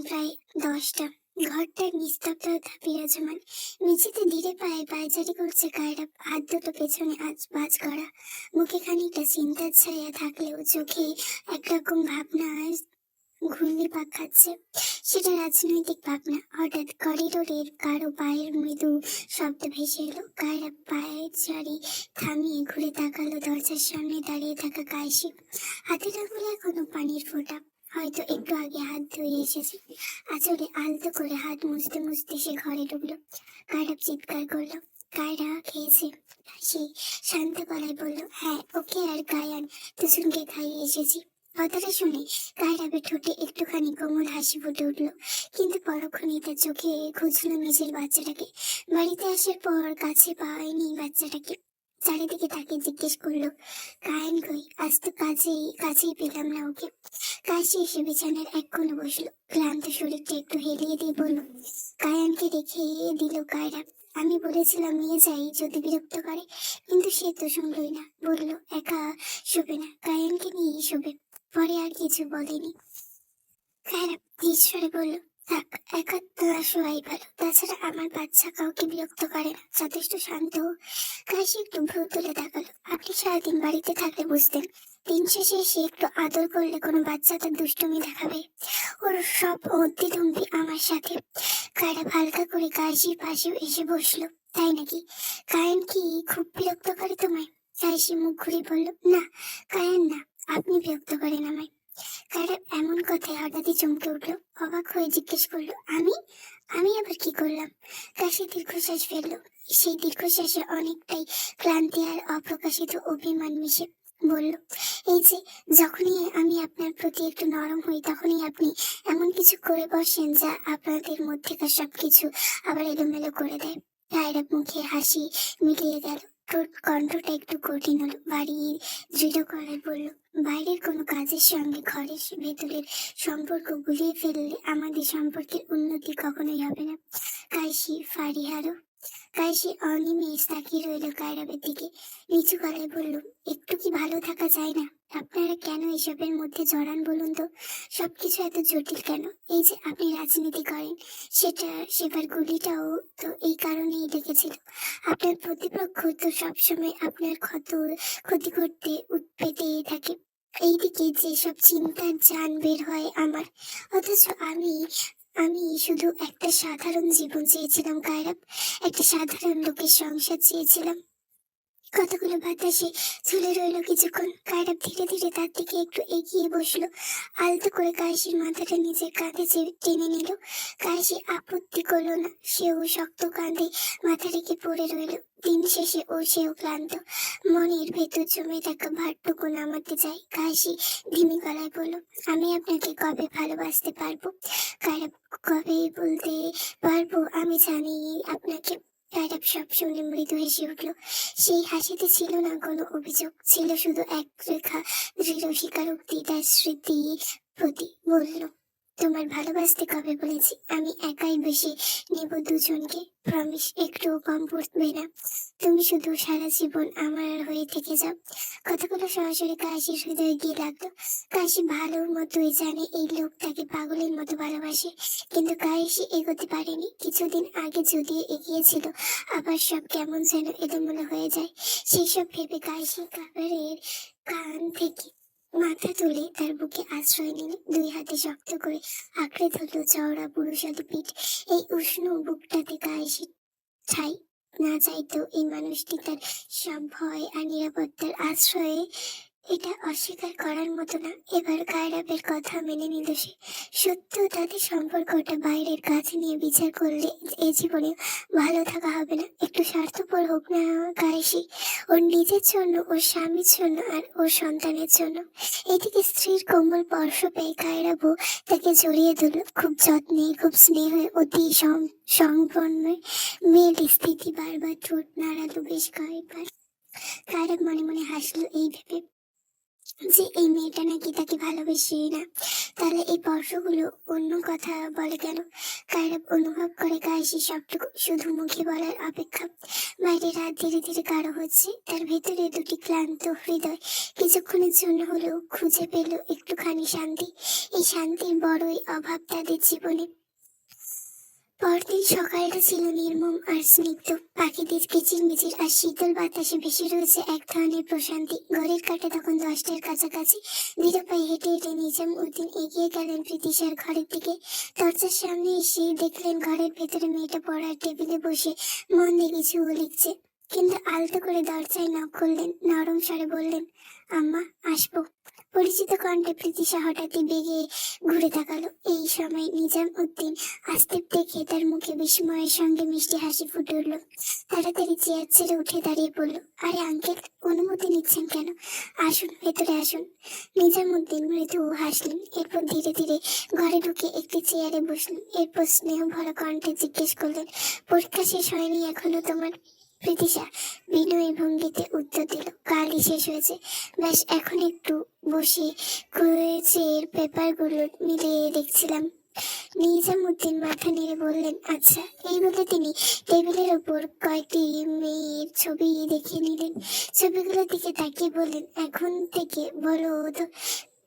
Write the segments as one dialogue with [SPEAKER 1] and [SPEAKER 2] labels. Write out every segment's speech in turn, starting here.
[SPEAKER 1] প্রায় 10টা। ঘরটার নিস্তব্ধতা বিরাজমান। মেঝেতে ধীরে পায়ে পায়চারি করছে কায়রা, হাত দুটো পেছনে আজ ভাঁজ করা। মুখে খানিকটা চিন্তার ছায়া থাকলেও চোখে একরকম ভাবনা ঘূর্ণিপাক খাচ্ছে। সেটা রাজনৈতিক ভাবনা। হঠাৎ করিডোরের কারো পায়ের মৃদু শব্দ ভেসে এলো। কায়রা পায়চারি থামিয়ে ঘুরে তাকালো দরজার সামনে দাঁড়িয়ে থাকা কায়সি। হাতের আঙুলে এখনো পানির ফোঁটা, হয়তো একটু আগে হাত ধুয়ে এসেছে। আঁচলে আলতো করে হাত মুছতে মুছতে সে ঘরে ঢুকলো। কায়রা চিৎকার করলো, কায়রা খেয়েছে? সে শান্ত গলায় বলল, হ্যাঁ, ওকে আর গায়ান দুজনকে খাইয়ে এসেছি। কথাটা শুনে কায়রাবের ঠোঁটে একটুখানি কোমল হাসি ফুটে উঠলো, কিন্তু পরক্ষণেই তার চোখে খুঁজলো নিজের বাচ্চাটাকে। বাড়িতে আসার পর কাছে পায়নি বাচ্চাটাকে। চারিদিকে তাকে জিজ্ঞেস করলো, কায়ান কই? আজ তো কাছেই পেলাম না ওকে। কাশি এসে বিছানার এক কোণে বসলো, ক্লান্ত শরীরটা একটু হেলিয়ে দিয়ে বলল, কায়ানকে রেখে দিল কায়রা। আমি বলেছিলাম নিয়ে যাই যদি বিরক্ত করে, কিন্তু সে তো শুনলই না। বললো একা শোবে না, কায়ানকে নিয়েই শোবে। পরে আর কিছু বলেনি। কায়রা ঈশ্বরে বলল, থাক, একা তোরা শোয়াই ভালো। তাছাড়া আমার বাচ্চা কাউকে বিরক্ত করে না, যথেষ্ট শান্ত। কাশি একটু ভ্রু তুলে তাকালো। আপনি সারাদিন বাড়িতে থাকলে বুঝতেন, দিন শেষে এসে একটু আদর করলে কোনো বাচ্চা তার দুষ্টুমি দেখাবে। ওর সব অদ্যি আমার সাথে। কায়রা হালকা করে কাশির পাশেও এসে বসলো। তাই নাকি? কায়ান কি খুব বিরক্ত করে তোমায়? কাশি মুখ ঘুরে বলল, না, কায়ান না, আপনি বিরক্ত করেন আমায়। কায়রা এমন কথায় হঠাৎই চমকে উঠলো। অবাক হয়ে জিজ্ঞেস করলো, আমি আমি আবার কি করলাম? কাশি দীর্ঘশ্বাস ফেললো। সেই দীর্ঘশ্বাসে অনেকটাই ক্লান্তি আর অপ্রকাশিত অভিমান মিশে। বলল, এই যে যখনই আমি আপনার প্রতি একটু নরম হই, তখনই আপনি এমন কিছু করে বসেন যা আপনাদের মধ্যেকার সবকিছু আবার এলোমেলো করে দেয়। কায়রা মুখে হাসি মিলিয়ে গেল, কণ্ঠটা একটু কঠিন হলো। বাড়ি দৃঢ় গলায় বলল, বাইরের কোনো কাজের সঙ্গে ঘরের ভেতরের সম্পর্ক গুলিয়ে ফেললে আমাদের সম্পর্কের উন্নতি কখনোই হবে না। কায়সি ফারিহারও। কায়সি অনিমেষ তাকিয়ে রইল কায়রাবের দিকে। নিচু গলায় বলল, একটু কি ভালো থাকা যায় না? আপনারা কেন এসবের মধ্যে জড়ান বলুন তো? সবকিছু এত জটিল কেন? এই যে আপনি রাজনীতি করেন, সেবার গুলিটাও তো এই কারণেই লেগেছিল। আপনার প্রতিপক্ষ তো সবসময় আপনার ক্ষতি করতে উৎপেতে থাকে। এইদিকে যেসব চিন্তার যান বের হয় আমার, অথচ আমি আমি শুধু একটা সাধারণ জীবন চেয়েছিলাম কায়রাব, একটা সাধারণ লোকের সংসার চেয়েছিলাম। কতগুলো বাতাসে ঝুলে রইল কিছুক্ষণ। কায়রাব ধীরে ধীরে তার দিকে একটু এগিয়ে বসলো, আলতো করে কায়সির মাথাটা নিজের কাঁধে টেনে নিল। কায়সি আপত্তি করলো না, সেও শক্ত কাঁধে মাথা রেখে পড়ে রইল। দিন শেষে সেও ক্লান্ত, মনের ভেতর জমে থাকা ভারটুকু নামাতে চাই। কায়সি ধিমি গলায় বলল, আমি আপনাকে কবে ভালোবাসতে পারবো? কায়রাব, কবে বলতে পারবো? আমি জানি আপনাকে। কায়রাব সব শুনে মৃদু হেসে উঠল। সেই হাসিতে ছিল না কোনো অভিযোগ, ছিল শুধু এক রেখা দৃঢ় স্বীকারোক্তি তার স্মৃতি প্রতি। বলল, তোমার ভালোবাসতে কবে বলেছি? আমি একাই বেশি নেব দুজনকে, প্রমিস, একটুও কম পড়বে না। তুমি শুধু সারা জীবন আমার হয়ে থেকে যাও। কথাগুলো সরাসরি কাশির হৃদয়ে গিয়ে লাগলো। কাশি ভালো মতোই জানে এই লোক তাকে পাগলের মতো ভালোবাসে, কিন্তু কাশি এগোতে পারেনি। কিছুদিন আগে যদিও এগিয়েছিল, আবার সব কেমন যেন এলোমেলো হয়ে যায়। সেই সব ভেবে কাশি কাবারের কান থেকে মাথা তুলে তার বুকে আশ্রয় নিল, দুই হাতে শক্ত করে আঁকড়ে ধরল চওড়া পুরুষালী পিঠ। এই উষ্ণ বুকটাতে কাশি ঠাই না চাইতেও এই মানুষটি তার সব ভয় আর নিরাপত্তার আশ্রয়ে। এটা অস্বীকার করার মতো না। এবার কায়রাবের কথা মেনে নিল সে। সত্য, তাদের সম্পর্কটা বাইরের কাজ নিয়ে বিচার করলে এ জীবনে ভালো থাকা হবে না। একটু স্বার্থপর হোক না কায়সি, ওর নিজের জন্য, ওর স্বামীর জন্য আর ওর সন্তানের জন্য। এদিকে স্ত্রীর কোমল স্পর্শ পেয়ে কায়রাবও তাকে জড়িয়ে ধরল, খুব যত্নে, খুব স্নেহে, অতি সংপন্নে। মেয়ের স্থিতি বারবার ঠোঁট নাড়ালো বেশ কয়েকবার। কায়রাব মনে মনে হাসলো এই ভেবে, যে এই মেয়েটা নাকি তাকে ভালোবেসে না, তাহলে এই স্পর্শগুলো অন্য কথা বলে কেন? কায়রব অনুভব করে গায়ে সে সবটুকু শুধু মুখে বলার অপেক্ষা। বাইরে রাত ধীরে ধীরে গাঢ় হচ্ছে, তার ভেতরে দুটি ক্লান্ত হৃদয় কিছুক্ষণের জন্য হলেও খুঁজে পেল একটুখানি শান্তি। এই শান্তির বড়ই অভাব তাদের জীবনে। পরদিন সকালটা ছিল নির্মম আর স্নিগ্ধ। পাখিদের কিচিরমিচির আর শীতল বাতাসে ভেসে রয়েছে এক ধরনের প্রশান্তি। ঘড়ির কাঁটা তখন 10টার কাছাকাছি। ধীরে পায়ে হেঁটে হেঁটে নিজাম উদ্দিন এগিয়ে গেলেন প্রীতিশার ঘরের দিকে। দরজার সামনে এসে দেখলেন ঘরের ভেতরে মেয়েটা পড়ার টেবিলে বসে মন দিয়ে কিছু লিখছে। কিন্তু আলতো করে দরজায় নক করলেন, নরম স্বরে বললেন, আম্মা, আসবো। পরিচিত কণ্ঠে প্রীতিশা হঠাৎই বেগে ঘুরে তাকালো। এই সময় নিজাম উদ্দিন আসতে দেখে তার মুখে বিস্ময়ের সঙ্গে মিষ্টি হাসি ফুটে উঠল। তাড়াতাড়ি চেয়ার ছেড়ে উঠে দাঁড়িয়ে পড়ল। আরে আঙ্কেল, অনুমতি নিচ্ছেন কেন? আসুন, ভেতরে আসুন। নিজামুদ্দিন মৃদু হাসলেন, এরপর ধীরে ধীরে ঘরে ঢুকে একটি চেয়ারে বসলেন। এরপর স্নেহ ভরা কণ্ঠে জিজ্ঞেস করলেন, পরীক্ষা শেষ হয়নি এখনো তোমার? প্রীতিশা বিনয়ী ভঙ্গিতে উত্তর দিল, কালই শেষ হয়েছে। ব্যাস এখন একটু বসে কুয়েজের পেপারগুলো মিলিয়ে দেখছিলাম। নিজামুদ্দিন মাথা নেড়ে বললেন, আচ্ছা। এই বলে তিনি টেবিলের ওপর কয়েকটি মেয়ের ছবি দেখে নিলেন। ছবিগুলোর দিকে তাকিয়ে বললেন, এখন থেকে বলো তো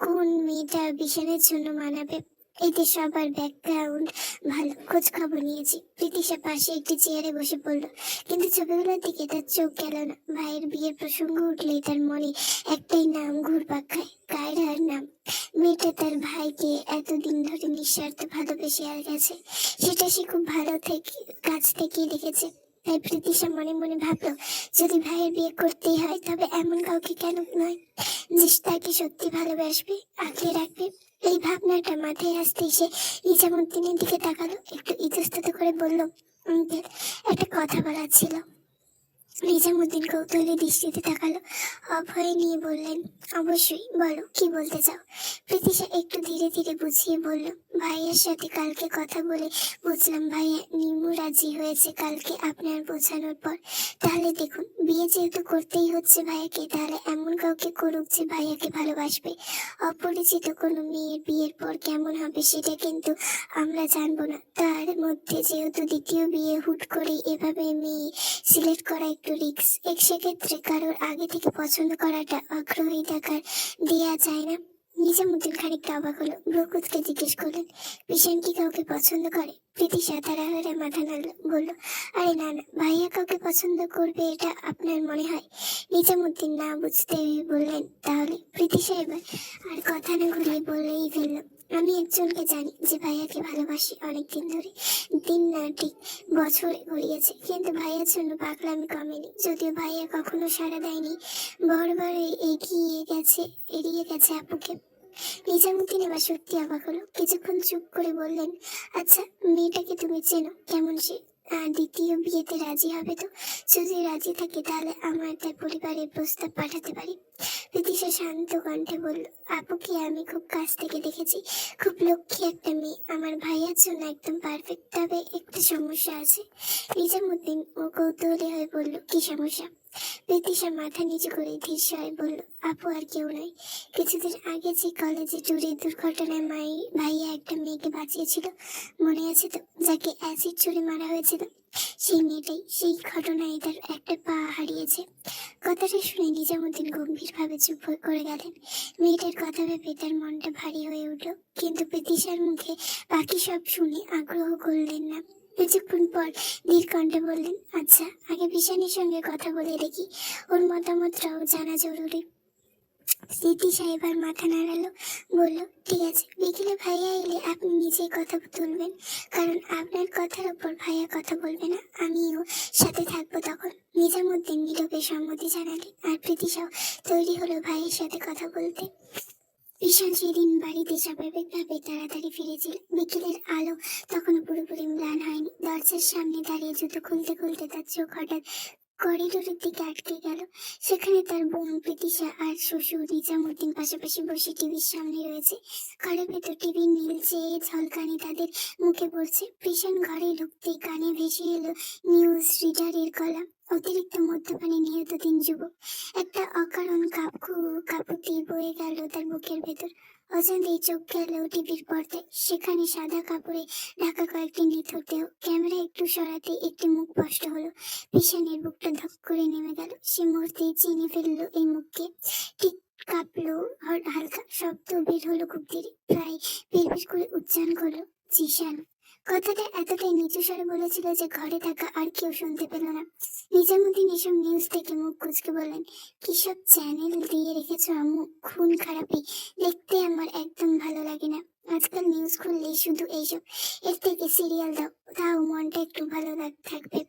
[SPEAKER 1] কোন মেয়েটা বিছানার জন্য মানাবে। এতে সবার ব্যাকগ্রাউন্ড ভালো, খোঁজ খবর নিয়েছি। প্রীতিশা পাশে একটি চেয়ারে বসে পড়লো, কিন্তু ছবিগুলোর দিকে তার চোখ গেল না। ভাইয়ের বিয়ের প্রসঙ্গ উঠলেই তার মনে একটাই নাম ঘুরপাক খায়, কায়রার নাম। মেয়েটা তার ভাইকে এতদিন ধরে নিঃস্বার্থ ভালোবেসে আর গেছে, সেটা সে খুব ভালো থেকে কাছ থেকেই দেখেছে। তাই প্রীতিশা মনে মনে ভাবলো, যদি ভাইয়ের বিয়ে করতেই হয় তবে এমন কাউকে কেন নয়, যে তাকে সত্যি ভালোবাসবে, আগলে রাখবে। এই ভাবনাটা মাথায় আসতেই সে নিজামুদ্দিনের দিকে তাকালো, একটু ইতস্তত করে বলল, আঙ্কেল, একটা কথা বলার ছিল। নিজামুদ্দিন কৌতূহলী দৃষ্টিতে তাকালো, অভয় নিয়ে বললেন, অবশ্যই বলো, কি বলতে চাও। প্রীতিশা একটু ধীরে ধীরে বুঝিয়ে বলল, ভাইয়ের সাথে কালকে কথা বলে বুঝলাম ভাইয়া নিম্মু রাজি হয়েছে কালকে আপনার বোঝানোর পর। তাহলে দেখুন, বিয়ে যেহেতু করতেই হচ্ছে ভাইয়াকে, তাহলে এমন কাউকে করুক যে ভাইয়াকে ভালোবাসবে। অপরিচিত কোনো মেয়ের বিয়ের পর কেমন হবে সেটা কিন্তু আমরা জানবো না। তার মধ্যে যেহেতু দ্বিতীয় বিয়ে হুট করে এভাবে মেয়ে সিলেক্ট করা একটু রিস্ক। সেক্ষেত্রে কারোর আগে থেকে পছন্দ করাটা আগ্রহী দেখার দেয়া যায় না। নিজামুদ্দিন খানিকটা অবাক হলো, ব্রকুতকে জিজ্ঞেস করলেন, পিসান কি কাউকে পছন্দ করে? প্রীতিশা তাড়াহুড়ে মাথা নাড়ল, বলল, আরে না না, ভাইয়া কাউকে পছন্দ করবে এটা আপনার মনে হয়? নিজামুদ্দিন না বুঝতে বললেন, তাহলে? প্রীতিশা এবার আর কথা না ঘুরিয়ে বলেই ফেলল, আমি একজনকে জানি যে ভাইয়াকে ভালোবাসি অনেকদিন ধরে, দিন না ঠিক বছর গড়িয়েছে, কিন্তু ভাইয়ার জন্য পাগলামি কমেনি। যদিও ভাইয়া কখনো সাড়া দেয়নি, বারবার এড়িয়ে গেছে আপুকে। নিজামুদ্দিন এবার সত্যি অবাক হলো, কিছুক্ষণ চুপ করে বললেন, আচ্ছা, মেয়েটাকে তুমি চেনো? কেমন সে? দ্বিতীয় বিয়েতে রাজি হবে তো? যদি রাজি থাকে তাহলে আমার তার পরিবারের প্রস্তাব পাঠাতে পারি। প্রীতিশা শান্ত কণ্ঠে বলল, আপুকে আমি খুব কাছ থেকে দেখেছি, খুব লক্ষ্মী একটা মেয়ে, আমার ভাইয়ার জন্য একদম পারফেক্ট। তবে একটা সমস্যা আছে। নিজামুদ্দিন ও কৌতূহলী হয়ে বলল, কি সমস্যা? প্রীতিশা মাথা নিচু করে ধীর স্বরে বলল, আপু আর কেউ নয়, কিছুদিন আগে যে কলেজে চুরির দুর্ঘটনায় ভাইয়া একটা মেয়েকে বাঁচিয়েছিল, মনে আছে তো? যাকে অ্যাসিড ছুড়ে মারা হয়েছিল, সেই মেয়েটাই। সেই ঘটনায় তার একটা পা হারিয়েছে। কথাটা শুনে নিজামুদ্দিন গম্ভীরভাবে চুপ করে গেলেন। মেয়েটার কথা ভেবে তার মনটা ভারী হয়ে উঠল, কিন্তু প্রীতিশার মুখে বাকি সব শুনে আগ্রহ করলেন না। কিছুক্ষণ পর ধীর কণ্ঠে বললেন, আচ্ছা, আগে বিশানের সঙ্গে কথা বলে দেখি, ওর মতামতটাও জানা জরুরি। স্মৃতি সাহেবার মাথা নাড়ালো, বলল, ঠিক আছে, বিকেলে ভাইয়া এলে আপনি নিজেই কথা তুলবেন, কারণ আপনার কথার ওপর ভাইয়া কথা বলবে না, আমিও সাথে থাকবো তখন। নিজামুদ্দিন নীরবে সম্মতি জানালেন, আর প্রীতিশাও তৈরি হলো ভাইয়ের সাথে কথা বলতে। ঈশান সেদিন বাড়িতে স্বাভাবিকভাবে তাড়াতাড়ি ফিরেছিল। বিকেলের আলো তখনও পুরোপুরি ম্লান হয়নি। দরজার সামনে দাঁড়িয়ে জুতো খুলতে খুলতে তার চোখ হঠাৎ করিডোরের দিকে আটকে গেল। সেখানে তার বোন প্রীতিশা আর শ্বশুর নিজামুদ্দিন পাশাপাশি বসে টিভির সামনে রয়েছে। ঘরের ভেতর টিভির নীলচে ঝলকানি তাদের মুখে পড়ছে। ভীষণ ঘরে ঢুকতেই কানে ভেসে এলো নিউজ রিডারের গলা। অতিরিক্ত মদ্যপানে নিহত 3 যুবক। একটা অকারণ কাপুতি বয়ে গেল তার বুকের ভেতর। অজান্তেই চোখ গেল টিভির পর্দায়। সেখানে সাদা কাপড়ে ঢাকা কয়েকটি নিথর দেহ। ক্যামেরা একটু সরাতে একটি মুখ স্পষ্ট হলো। ভীষণের বুকটা ধক করে নেমে গেল। সে মুহূর্তেই চিনে ফেললো এই মুখকে। ঠিক কাঁপলো, হালকা শব্দ বের হলো খুব ধীরে, প্রায় বিড়বিড় করে উচ্চারণ করলো, জিশান। কথাটা এতটাই নিচু স্বরে বলেছিল যে ঘরে থাকা আর কেউ শুনতে পেল না। নিজামুদ্দিন এসব নিউজ থেকে মুখ কুচকে বললেন, কিসব চ্যানেল দিয়ে রেখেছো আম্মু? খুন খারাপি দেখতে আমার একদম ভালো লাগে না। আজকাল নিউজ খুললেই শুধু এইসব। এর থেকে সিরিয়াল দাও, তাও মনটা একটু ভালো থাকবে।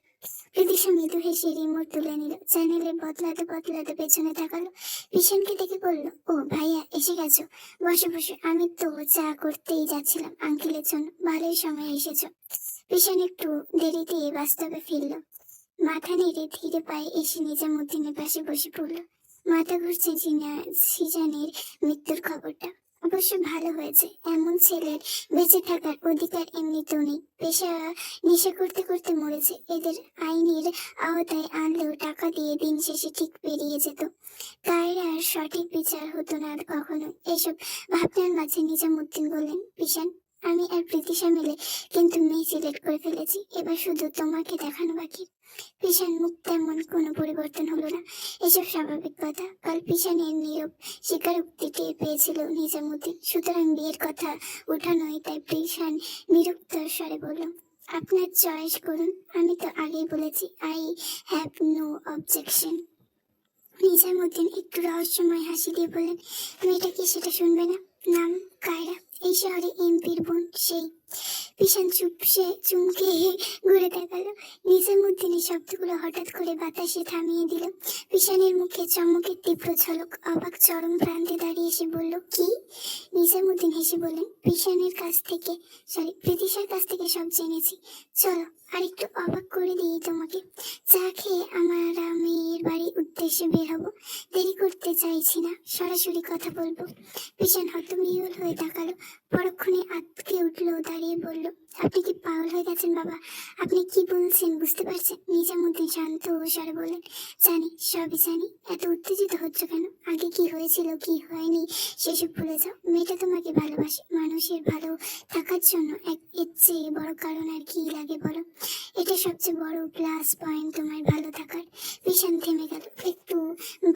[SPEAKER 1] প্রীতিশা মৃদু হেসে রিমোট তুলে নিল। চ্যানেলে বদলাতে বদলাতে পেছনে তাকালো। ভীষণকে দেখে বলল, ও ভাইয়া এসে গেছো, বসে বসে। আমি তো চা করতেই যাচ্ছিলাম আঙ্কেলের জন্য। ভালোই সময় এসেছো। ভীষণ একটু দেরিতে বাস্তবে ফিরল। মাথা নেড়ে ধীরে পায়ে এসে নিজামুদ্দিনের পাশে বসে পড়ল। মাথা ঘুরছে সিজানের মৃত্যুর খবরটা। অবশ্য ভালো হয়েছে, এমন ছেলের বেঁচে থাকার অধিকার এমনিতেও নেই। পেশা নেশা করতে করতে মরেছে। এদের আইনের আওতায় আনলেও টাকা দিয়ে দিন শেষে ঠিক পেরিয়ে যেত। কায়রার সঠিক বিচার হতো না কখনো। এসব ভাবনার মাঝে নিজামুদ্দিন বললেন, পিশান, আমি আর প্রীতিশা মিলে কিন্তু মেয়ে সিলেক্ট করে ফেলেছি। এবার শুধু তোমাকে দেখানো বাকি। পিশান মুখ তেমন কোনো পরিবর্তন হলো না। এসব স্বাভাবিক কথা। কাল পিশানের নীরব স্বীকারোক্তি টের পেয়েছিল নিজামুদ্দিন। সুতরাং বিয়ের কথা উঠানোই তাই পিশান বিরক্ত স্বরে বলল, আপনার চয়েস করুন। আমি তো আগেই বলেছি, I have no objection. Nizamuddin একটু রহস্যময় হাসি দিয়ে বললেন, মেয়েটা কি সেটা শুনবে না? নাম কায়রা, এই শহরে এমপির বোন সেই। পিশান চুমকে ঘুরে তাকালো। নিজামুদ্দিনের শব্দগুলো হঠাৎ করে বাতাসে থামিয়ে দিল। পিশানের মুখে চমকের তীব্র ঝলক। অবাক চরম প্রান্তে দাঁড়িয়ে এসে বলল, কি? নিজামুদ্দিন হেসে বললেন, প্রীতিশার কাছ থেকে সব জেনেছি। চলো আর একটু অবাক করে দিই তোমাকে। চা খেয়ে আমরা মেয়ের বাড়ির উদ্দেশ্যে বের হবো। দেরি করতে চাইছি না, সরাসরি কথা বলবো। পিশান হতবিহ্বল হয়ে তাকালো। পরক্ষণে আঁতকে উঠলো, দাঁড়িয়ে বলল, আপনি কি পাগল হয়ে গেছেন বাবা? আপনি কি বলছেন বুঝতে পারছেন? নিজামুদ্দিন শান্ত স্বরে বললেন, জানি, সবই জানি। এত উত্তেজিত হচ্ছ কেন? আগে কি হয়েছিল কি হয়নি সেসব ভুলে যাও। মেয়েটা তোমাকে ভালোবাসে। মানুষের ভালো থাকার জন্য এর চেয়ে বড় কারণ আর কি লাগে বলো? এটা সবচেয়ে বড় প্লাস পয়েন্ট তোমার ভালো থাকার। ভীষণ থেমে গেল। একটু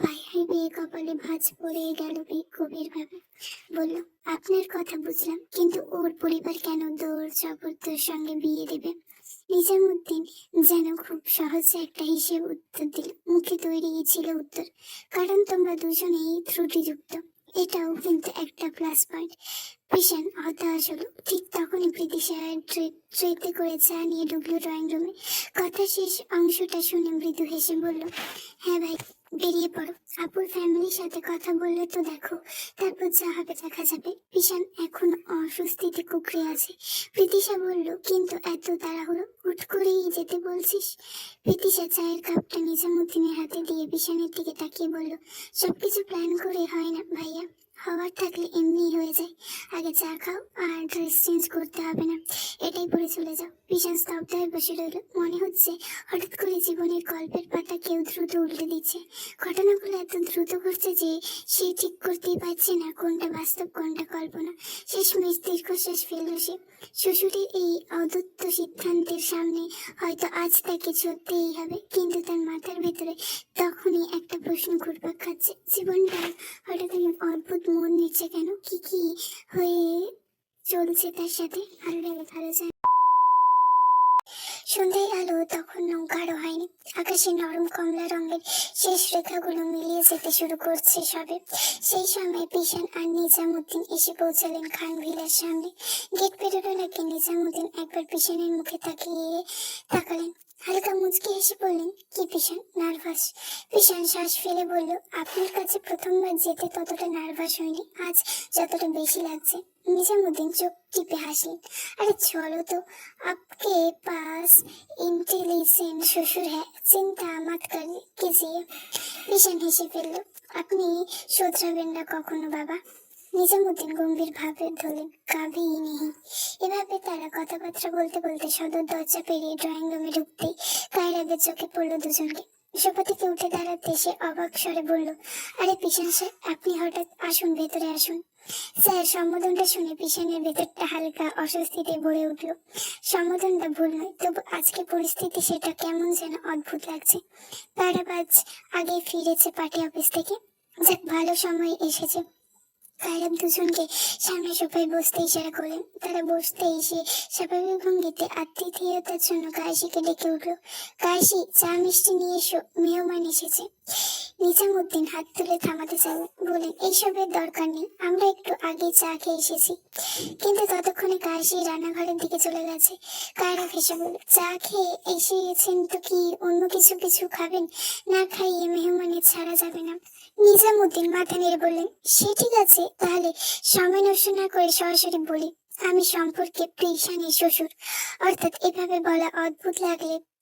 [SPEAKER 1] বাইরে কপালে ভাঁজ পড়ে গেল গভীর ভাবে। বলল, আপনার কথা বুঝলাম, কিন্তু ওর পরিবার কেন দৌড় জবরদস্তির সঙ্গে বিয়ে দেবে? নিজামুদ্দিন যেন খুব সহজে একটা হিসেব উত্তর দিল। মুখে তৈরি ছিল উত্তর, কারণ তোমরা দুজনেই ত্রুটিযুক্ত। এটাও কিন্তু একটা প্লাস পয়েন্ট। ভীষণ হতাশ হলো। ঠিক তখনই প্রীতিশা ট্রেতে করে চা নিয়ে ঢুকলো ড্রয়িং রুমে। কথা শেষ অংশটা শুনে মৃদু হেসে বলল, হ্যাঁ ভাই, বেরিয়ে পড়ো। আপুর ফ্যামিলির সাথে কথা বললে তো দেখো, তারপর যা হবে দেখা যাবে। ভীষণ এখন অস্বস্তিতে কুকড়ে আছে। প্রীতিশা বলল, কিন্তু এত তাড়াহুড়ো, হুট করেই যেতে বলছিস? প্রীতিশা চায়ের কাপটা নিজামুদ্দিনের হাতে দিয়ে ভীষণের দিকে তাকিয়ে বলল, সবকিছু প্ল্যান করে হয় না ভাইয়া, হওয়ার থাকলে এমনি হয়ে যায়। আগে চা খাও, আর ড্রেস চেঞ্জ করতে হবে না, এটাই পরে চলে যাও। ভীষণ স্তব্ধ হয়ে বসে রইল। মনে হচ্ছে হঠাৎ করে জীবনের গল্পের পাতা কেউ দ্রুত উল্টে দিচ্ছে। ঘটনাগুলো এত দ্রুত ঘটছে যে সে ঠিক করতেই পারছে না কোনটা বাস্তব কোনটা কল্পনা। শেষমেশ দীর্ঘশ্বাস ফেলল সে। শ্বশুরের এই অদত্ত সিদ্ধান্তের সামনে হয়তো আজ তাকে ছুটতেই হবে, কিন্তু তার মাথার ভেতরে তখনই একটা প্রশ্ন ঘুরপাক খাচ্ছে, জীবনটা হঠাৎ অদ্ভুত মন নিচ্ছে কেন? কি হয়ে চলছে তার সাথে? ভালো যায়। সন্ধ্যায় আলো তখনও গাঢ় হয়নি। আকাশে নরম কমলা রঙের শেষ রেখাগুলো মিলিয়ে যেতে শুরু করছে সবে। সেই সময় পিশান আর নিজামুদ্দিন এসে পৌঁছালেন খান ভিলার সামনে। গেট পেরোনোর আগে নিজামুদ্দিন একবার পিশানের মুখে তাকালেন। হালকা মুচকি হেসে বললেন, কি পিশান, নার্ভাস? পিশান শ্বাস ফেলে বলল, আপনার কাছে প্রথমবার যেতে ততটা নার্ভাস হয়নি, আজ যতটা বেশি লাগছে। নিজামুদ্দিন চোখ টিপে হাসলেন। আরে চলো তো, আপকে পাস इंटेलिजेंट শ্বশুর হ্যাঁ, চিন্তা मत कीजिए। ঈশান হেসে ফেলল। আপনি শোধরাবেন না কখনো বাবা। নিজামুদ্দিন গম্ভীর ভাবে ধরলেন, কাবি নেই। এভাবে তারা কথাবার্তা বলতে বলতে সদর দরজা পেরিয়ে ড্রয়িং রুমে ঢুকতেই কায়রাদের চোখে পড়লো দুজনকে। সোফা থেকে উঠে দাঁড়াতে সে অবাক স্বরে বলল, আরে পিশান স্যার, আপনি হঠাৎ আসুন, ভেতরে আসুন। স্যার সম্বোধনটা শুনে পিশানের ভেতরটা হালকা অস্বস্তিতে ভরে উঠল। সম্বোধনটা ভুল নয়, তবু আজকে পরিস্থিতি সেটা কেমন যেন অদ্ভুত লাগছে। কায়রাবাজ আগে ফিরেছে পার্টি অফিস থেকে। যাক, ভালো সময় এসেছে। কায়রাব দুজনকে সামনে সোফায় বসতে ইশারা করলেন। তারা বসতেই সে স্বাভাবিক ভঙ্গিতে আতিথেয়তার জন্য কাশিকে ডেকে উঠল। কাশি, চা মিষ্টি নিয়ে এসো, মেহমান এসেছে। নিজামুদ্দিন হাত তুলে থামাতে চাইলেন, বলেন, এইসবের দরকার নেই, আমরা একটু আগে চা খেয়ে এসেছি। কিন্তু ততক্ষণে কাশি রান্নাঘরের দিকে চলে গেছে। কায়রা হেসে বলল, চা খেয়ে এসেছেন তো কি অন্য কিছু কিছু খাবেন? না খাইয়ে মেহমানের ছাড়া যাবে না। নিজামুদ্দিন মাথা নেড়ে বললেন, সে ঠিক আছে, তাহলে সময় নষ্ট না করে সরাসরি বলি, আমি সম্পর্কে পিশানের শ্বশুর। অর্থাৎ এভাবে বলা অদ্ভুত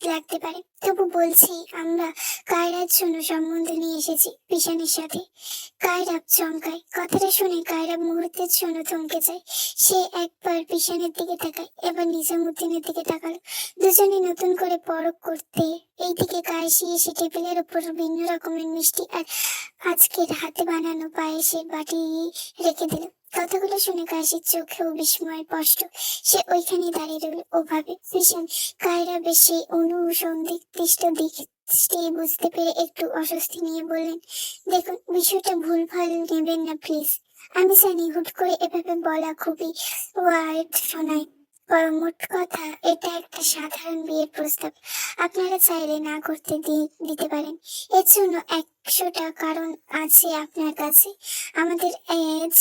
[SPEAKER 1] লাগতে পারে, তবু বলছি আমরা কায়রার জন্য সম্বন্ধ নিয়ে এসেছি পিশানের সাথে। কায়রাব চমকায়। কথাটা শুনে কায়রাব মুহূর্তের জন্য থমকে যায়। সে একবার পিশানের দিকে তাকায়, এবার নিজামুদ্দিনের দিকে তাকালো। দুজনে নতুন করে পরখ করতে এইদিকে কায়সি এসে টেবিলের উপর ভিন্ন রকমের মিষ্টি আর আজকের হাতে বানানো পায়েসের বাটি রেখে দিল। কথাগুলো শুনে কাশির চোখেও বিস্ময় স্পষ্ট। সে ওইখানে দাঁড়িয়ে রইল। ওভাবে ভীষণ কায়রা বেশি অনুসন্দিগ্ধ দৃষ্টি বুঝতে পেরে একটু অস্বস্তি নিয়ে বললেন, দেখুন, বিষয়টা ভুলভাল নেবেন না প্লিজ। আমি জানি হুট করে এভাবে বলা খুবই ওয়ার্ড শোনায়, মোট কথা এটা একটা সাধারণ বিয়ের প্রস্তাব। আপনারা চাইলে না করতে দিতে পারেন। এর জন্য 100টা কারণ আছে আপনার কাছে। আমাদের এজ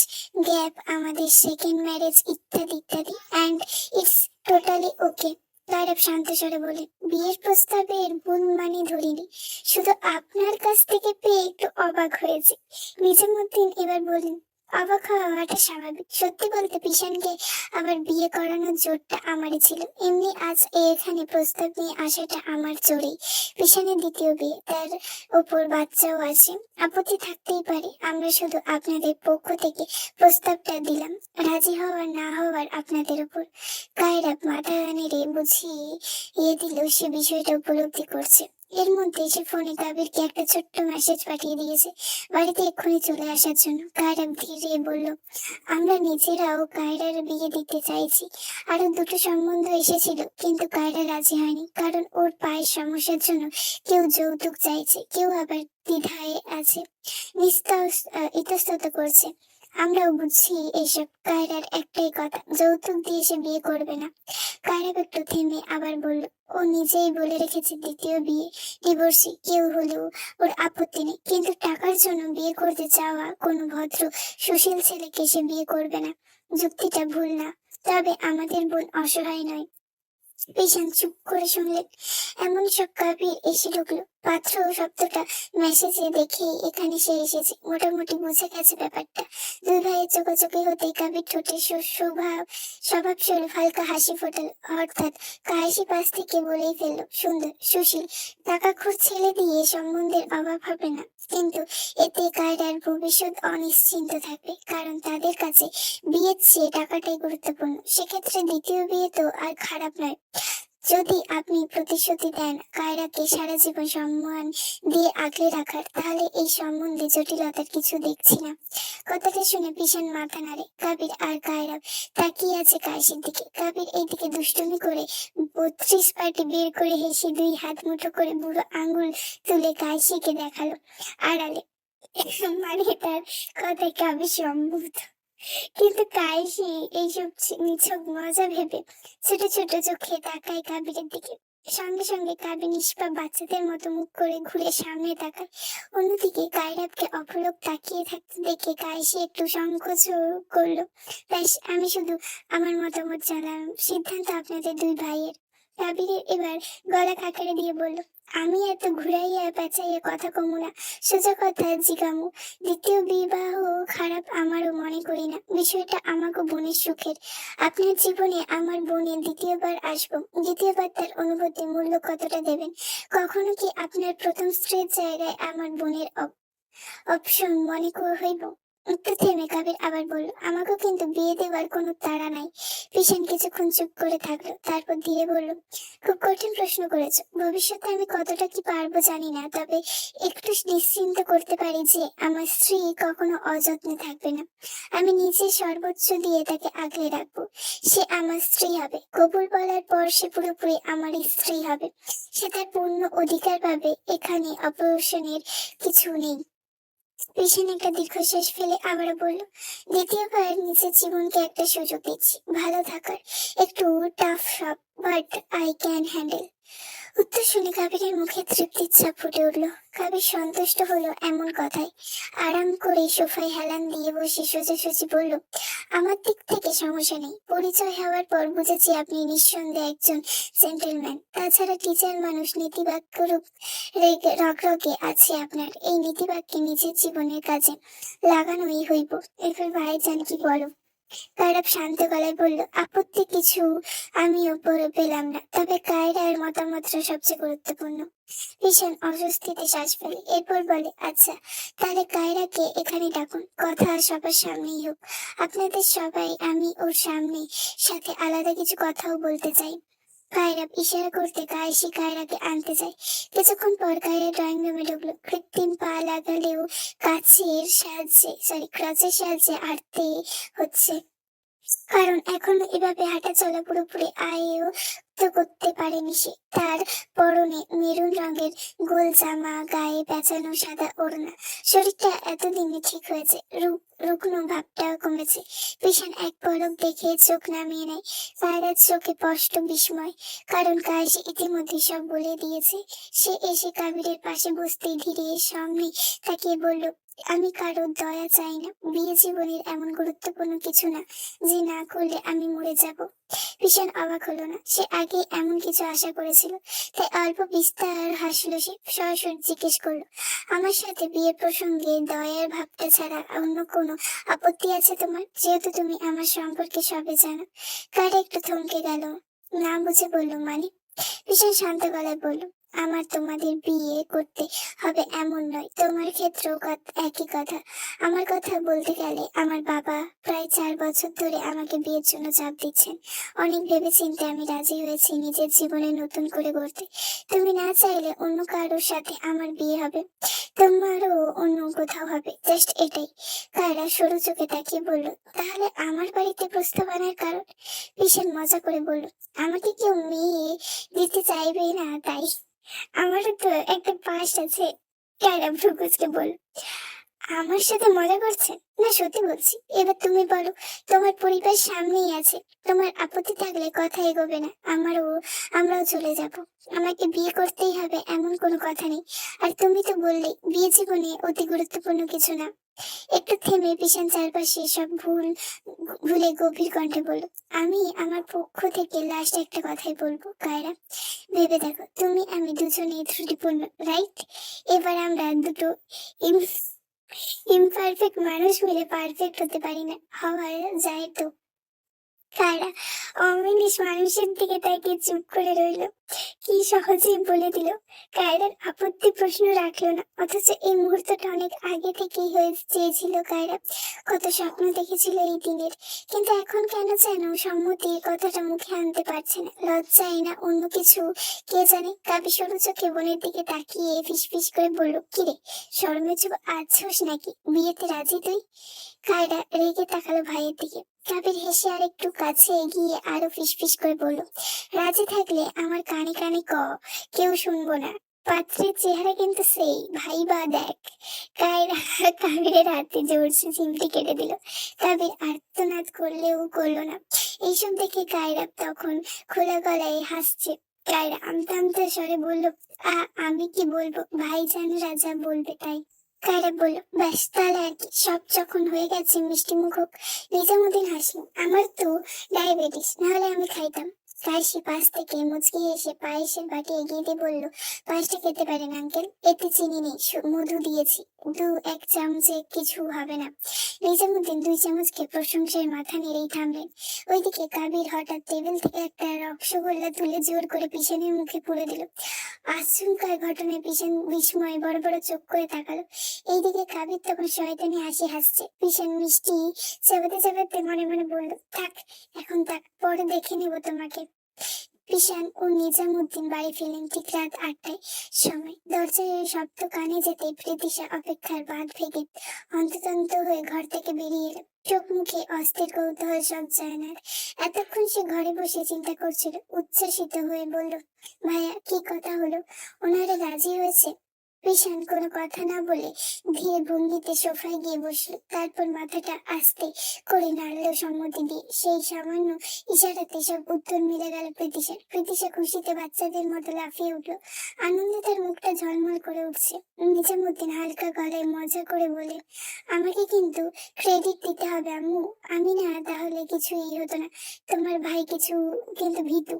[SPEAKER 1] গ্যাপ, আমাদের সেকেন্ড ম্যারেজ, ইত্যাদি ইত্যাদি, অ্যান্ড ইটস টোটালি ওকে। কায়রাব শান্ত স্বরে বলে, বিয়ের প্রস্তাবের গুণ মানে ধরিনি, শুধু আপনার কাছ থেকে পেয়ে একটু অবাক হয়েছে। নিজামুদ্দিন এবার বললেন, অবাক হওয়াটা স্বাভাবিক। সত্যি বলতে পিশানকে আবার বিয়ে করানোর জোরটা আমারই ছিল। এমনি আজ এখানে প্রস্তাব নিয়ে আসাটা আমার জোরেই। পিশানের দ্বিতীয় বিয়ে, তার ওপর বাচ্চাও আছে। আপত্তি থাকতেই পারে। আমরা শুধু আপনাদের পক্ষ থেকে প্রস্তাবটা দিলাম, রাজি হওয়ার না হওয়ার আপনাদের উপর। কায়রাব মাথা নেড়ে বুঝিয়ে দিল সে বিষয়টা উপলব্ধি করছে। এর মধ্যে সে ফোনে কাবিরকে একটা ছোট্ট মেসেজ পাঠিয়ে দিয়েছে বাড়িতে এক্ষুনি চলে আসার জন্য। কায়রাব ধীরে বলল, আমরা নিজেরাও কায়রার বিয়ে দিতে চাইছি। আরো দুটো সম্বন্ধ এসেছিল, কিন্তু কায়রা রাজি হয়নি, কারণ ওর পায়ের সমস্যার জন্য কেউ যৌতুক চাইছে, কেউ আবার দ্বিধায় আছে, ইতস্তত করছে। আমরাও বুঝছি এইসব। কায়রার একটাই কথা, যৌতুক দিয়ে সে বিয়ে করবে না। কায়রাব একটু থেমে আবার বলল, ও নিজেই বলে রেখেছে দ্বিতীয় বিয়ে, ডিভোর্সি কেউ হলেও ওর আপত্তি নেই, কিন্তু টাকার জন্য বিয়ে করতে চাওয়া কোনো ভদ্র সুশীল ছেলেকে সে বিয়ে করবে না। যুক্তিটা ভুল না, তবে আমাদের বোন অসহায় নয়। পেশেন্ট চুপ করে শুনলেন। এমন সব কাবির এসে ঢুকলো। পাত্র শব্দটা মেসেজে দেখেই এখানে সে এসেছে, মোটামুটি বুঝে গেছে ব্যাপারটা। দুই ভাইয়ের চোখাচোখি হতেই কাবির ঠোঁটে স্বভাবস্বরূপ হালকা হাসি ফোটালো। অর্থাৎ কাশি পাশ থেকে বলেই ফেললো, সুন্দর, সুশীল, টাকাখোর ছেলে দিয়ে সম্বন্ধের অভাব হবে না, কিন্তু এতে কায়রার ভবিষ্যৎ অনিশ্চিন্ত থাকবে, কারণ তাদের কাছে বিয়ের চেয়ে টাকাটাই গুরুত্বপূর্ণ। সেক্ষেত্রে দ্বিতীয় বিয়ে তো আর খারাপ নয়, যদি আপনি প্রতিশ্রুতি দেন কায়রাকে সারা জীবন সম্মান দিয়ে আগলে রাখার, তাহলে এই সম্বন্ধে জটিলতার কিছু দেখছি না। কথাটা শুনে ভীষণ মাথা নাড়ে কাবির, আর কায়রাব তাকিয়ে আছে কায়সির দিকে। কাবির এইদিকে দুষ্টুমি করে 32 পার্টি বের করে হেসে দুই হাত মুঠো করে বুড়ো আঙ্গুল তুলে কায়সিকে দেখালো আড়ালে। মানে তার কথায় কাবির সম্মত, কিন্তু কায়সি এইসব নিছক মজা ভেবে ছোট ছোট চোখে তাকায় কাবিরের দিকে। সঙ্গে সঙ্গে কাবির নিষ্পাপ বাচ্চাদের মতো মুখ করে ঘুরে সামনে তাকায়। অন্যদিকে কায়রাবকে অপলক তাকিয়ে থাকতে দেখে কায়সি একটু সংকোচ করলো। ব্যাস, আমি শুধু আমার মতামত জানালাম, সিদ্ধান্ত আপনাদের দুই ভাইয়ের। কাবিরের এবার গলা খাকারে দিয়ে বলল, আমি এত ঘুরাইয়া পেঁচাইয়া কথা কমু না, সোজা কথা জিগামু। দ্বিতীয় বিবাহ খারাপ আমারও মনে করি না, বিষয়টা আমাকে বোনের সুখের। আপনার জীবনে আমার বোনে দ্বিতীয়বার আসবো, দ্বিতীয়বার তার অনুভূতি মূল্য কতটা দেবেন? কখনো কি আপনার প্রথম স্ত্রীর জায়গায় আমার বোনের অপশন মনে হইব? একটু থেমে কাবির আবার বলল, আমাকেও কিন্তু বিয়ে দেওয়ার কোনো তাড়া নাই। পিছন কিছুক্ষণ চুপ করে থাকলো, তারপর ধীরে বলল, খুব কঠিন প্রশ্ন করেছো। ভবিষ্যতে আমি কতটা কি পারবো জানি না, তবে একটু নিশ্চিন্ত করতে পারি যে আমার স্ত্রী কখনো অযত্নে থাকবে না। আমি নিজে সর্বোচ্চ দিয়ে তাকে আগলে রাখবো। সে আমার স্ত্রী হবে, কবুল বলার পর সে পুরোপুরি আমার স্ত্রী হবে। সে তার পূর্ণ অধিকার পাবে, এখানে অপারেশনের কিছু নেই। পেছনে একটা দীর্ঘশ্বাস ফেলে আবারও বলল, দ্বিতীয়বার নিজের জীবনকে একটা সুযোগ দিচ্ছি ভালো থাকার। একটু টাফ সব, বাট আই ক্যান হ্যান্ডেল। উত্তর শুনে কাবিরের মুখে তৃপ্তির ছাপ ফুটে উঠল। কাবির সন্তুষ্ট হলো এমন কথায়। আরাম করে সোফায় হেলান দিয়ে বসে সোজাসুজি বলল, আমার দিক থেকে সমস্যা নেই। পরিচয় হওয়ার পর বুঝেছি আপনি নিঃসন্দেহে একজন জেন্টলম্যান। তাছাড়া টিচার মানুষ, নীতিবাক্য রূপ রগে আছে আপনার। এই নীতিবাক্যে নিজের জীবনের কাজে লাগানোই হইব। এরপর ভাইজান কি বলো? কায়রাপ শান্ত গলায় বলল, আপত্তি কিছু আমিও পেলাম না, তবে কায়রার মতামতটা সবচেয়ে গুরুত্বপূর্ণ। ভীষণ অস্বস্তিতে শ্বাস ফেলে, এরপর বলে, আচ্ছা তাহলে কায়রাকে এখানে ডাকুন, কথা সবার সামনেই হোক। আপনাদের সবাই, আমি ওর সামনে সাথে আলাদা কিছু কথাও বলতে চাই। কায়রাপ ইশারা করতে কায়েসি কায়রাকে আনতে যায়। কিছুক্ষণ পর কায়রা ড্রয়িং রুমে ঢুকলো। কৃত্রিম পা লাগালেও ক্রাচের সাহায্যে হাঁটতে হচ্ছে, কারণ এখনো এভাবে হাঁটা চলা পুরোপুরি আয়ত্ত করতে পারেনি সে। তার পরনে মেরুন রঙের গোল জামা, গায়ে পেঁচানো সাদা ওড়না। শরীরটা এতদিনে ঠিক হয়েছে, রুগ্ন ভাবটা কমেছে। পিছন এক পলক দেখে চোখ নামিয়ে নেয়। কায়রার চোখে স্পষ্ট বিস্ময়, কারণ কায়েসি ইতিমধ্যে সব বলে দিয়েছে। সে এসে কাবিরের পাশে বসতেই ধীরে সামনে তাকিয়ে বলল, আমি কারোর দয়া চাই না। বিয়ে জীবনের এমন গুরুত্বপূর্ণ কিছু না যে না করলে আমি মরে যাব। ভীষণ অবাক হলো না, সে আগে এমন কিছু আশা করেছিল। তাই অল্প বিস্তার হাসলো সে, সরাসরি জিজ্ঞেস করলো, আমার সাথে বিয়ের প্রসঙ্গে দয়ার ভাবটা ছাড়া অন্য কোনো আপত্তি আছে তোমার? যেহেতু তুমি আমার সম্পর্কে সবে জানো। কারা একটু থমকে গেল, না বুঝে বলল, মানে? ভীষণ শান্ত গলায় বলল, আমার তোমাদের বিয়ে করতে হবে এমন নয়। তোমার ক্ষেত্রেও একই কথা। আমার কথা বলতে গেলে, আমার বাবা প্রায় 4 বছর ধরে আমাকে বিয়ের জন্য চাপ দিচ্ছেন। অনেক ভেবেচিন্তে আমি রাজি হয়েছি নিজের জীবনে নতুন করে গড়তে। তুমি না চাইলে অন্য কারোর সাথে আমার বিয়ে হবে, তোমারও অন্য কোথাও হবে, জাস্ট এটাই। কায়রা সরু চোখে তাকিয়ে বলল, তাহলে আমার বাড়িতে প্রস্তাব আনার কারণ? ভীষণ মজা করে বলল, আমাকে কেউ মেয়ে দিতে চাইবে না তাই। আমারও তো একটা পাস আছে। কায়রা ভ্রুকুচকে বলল, আমার সাথে মজা করছেন না? সত্যি বলছি। এবার তুমি বলো, তোমার পরিবার সামনেই আছে। তোমার আপত্তি থাকলে কথা এগোবে না। আমরাও চলে যাব। আমাকে বিয়ে করতেই হবে এমন কোনো কথা নেই। আর তুমি তো বললে বিয়ে জীবনে অতি গুরুত্বপূর্ণ কিছু না। একটু থেমে পিছন চারপাশে সব ভুলে গভীর কণ্ঠে বলল, আমি আমার পক্ষ থেকে লাস্ট একটা কথাই বলবো কায়রা, ভেবে দেখো, তুমি আমি দুজনেই ত্রুটিপূর্ণ, রাইট? এবার আমরা দুটো ইমপারফেক্ট মানুষ মিলে পারফেক্ট হতে পারি না, হওয়া যায় তো? কায়রা অমানুষ মানুষের দিকে তাকিয়ে চুপ করে রইল। কি সহজেই বলে দিল। কায়রার আপত্তি প্রশ্ন রাখলো না, অথচ এই মুহূর্তটা অনেক আগে থেকেই হয়ে চেয়েছিল কায়রা। কত স্বপ্ন দেখেছিল এই দিনের, কিন্তু এখন কেন যেন সম্মতির কথাটা মুখে আনতে পারছে না। লজ্জায় না অন্য কিছু, কে জানে। কাবি সরু চোখে বোনের দিকে তাকিয়ে ফিসফিস করে বলল, কিরে, শরমে চুপ আছস নাকি? বিয়েতে রাজি তুই? কায়রা রেগে তাকালো ভাইয়ের দিকে। কাবির হেসে আর একটু কাছে এগিয়ে আরো ফিসফিস করে বলল, রাজি থাকলে আমার কানে কানে কেউ শুনবো না। পাত্রের চেহারা কিন্তু সেই, ভাইবা দেখ। কায়রা কাবিরের হাতে জোরসে চিমটি কেটে দিল। কাবির আর্তনাদ করলেও করলো না। এইসব দেখে কায়রা তখন খোলা গলায় হাসছে। কায়রা আমতা আমতা স্বরে বলল, আমি কি বলবো, ভাইজান রাজা বলবে তাই। কায়রা বলল, ব্যাস তাহলে আর কি, সব যখন হয়ে গেছে মিষ্টি মুখ হোক। নিজামুদ্দিন হাসলেন, আমার তো ডায়াবেটিস, নাহলে আমি খাইতাম। কাশি পাশ থেকে মুচকি এসে পায়েসের বাটি এগিয়ে দিয়ে বলল, পায়েসটা খেতে পারেন আঙ্কেল, এতে চিনি নেই, মধু দিয়েছি, 1 চামচে কিছু হবে না। নিজামুদ্দিন 2 চামচ খেয়ে প্রশংসায় মাথা নেড়েই থামলেন। ওইদিকে কাবির হঠাৎ টেবিল থেকে একটা রসগোল্লা তুলে জোর করে পিছনের মুখে পুরে দিল। আচমকা ঘটনায় পিছন বিস্ময়ে বড় বড় চোখ করে তাকালো। এইদিকে কাবির তখন শয়তানি হাসি হাসছে। পিছন মিষ্টি চাবাতে চাবাতে মনে মনে বলল, থাক এখন থাক, পরে দেখে নেব তোমাকে। পিশান ও নিজামুদ্দিন বাড়ি ফিরলেন ঠিক রাত 8টায় সময়। দরজায় শব্দ কানে যেতেই প্রীতিশা অপেক্ষার বাঁধ ভেঙে হন্তদন্ত হয়ে ঘর থেকে বেরিয়ে এলো। চোখ মুখে অস্থির কৌতূহল সব যায় না। এতক্ষণ সে ঘরে বসে চিন্তা করছিল। উচ্ছ্বসিত হয়ে বলল, ভাইয়া কি কথা হলো, ওনারা রাজি হয়েছে? পিশান কোনো কথা না বলে ধীরে ভঙ্গিতে সোফায় গিয়ে বসলো। তারপর মাথাটা আস্তে করে নাড়লো সম্মতি দিয়ে। সেই সামান্য ইশারাতে সব উত্তর মিলে গেল প্রীতিশার। প্রীতিশা খুশিতে বাচ্চাদের মতো লাফিয়ে উঠলো। আনন্দে তার মুখটা ঝলমল করে উঠছে। নিজামুদ্দিন হালকা গলায় মজা করে বলে, আমাকে কিন্তু ক্রেডিট দিতে হবে আম্মু, আমি না তাহলে কিছুই হতো না। তোমার ভাই কিন্তু ভীতু।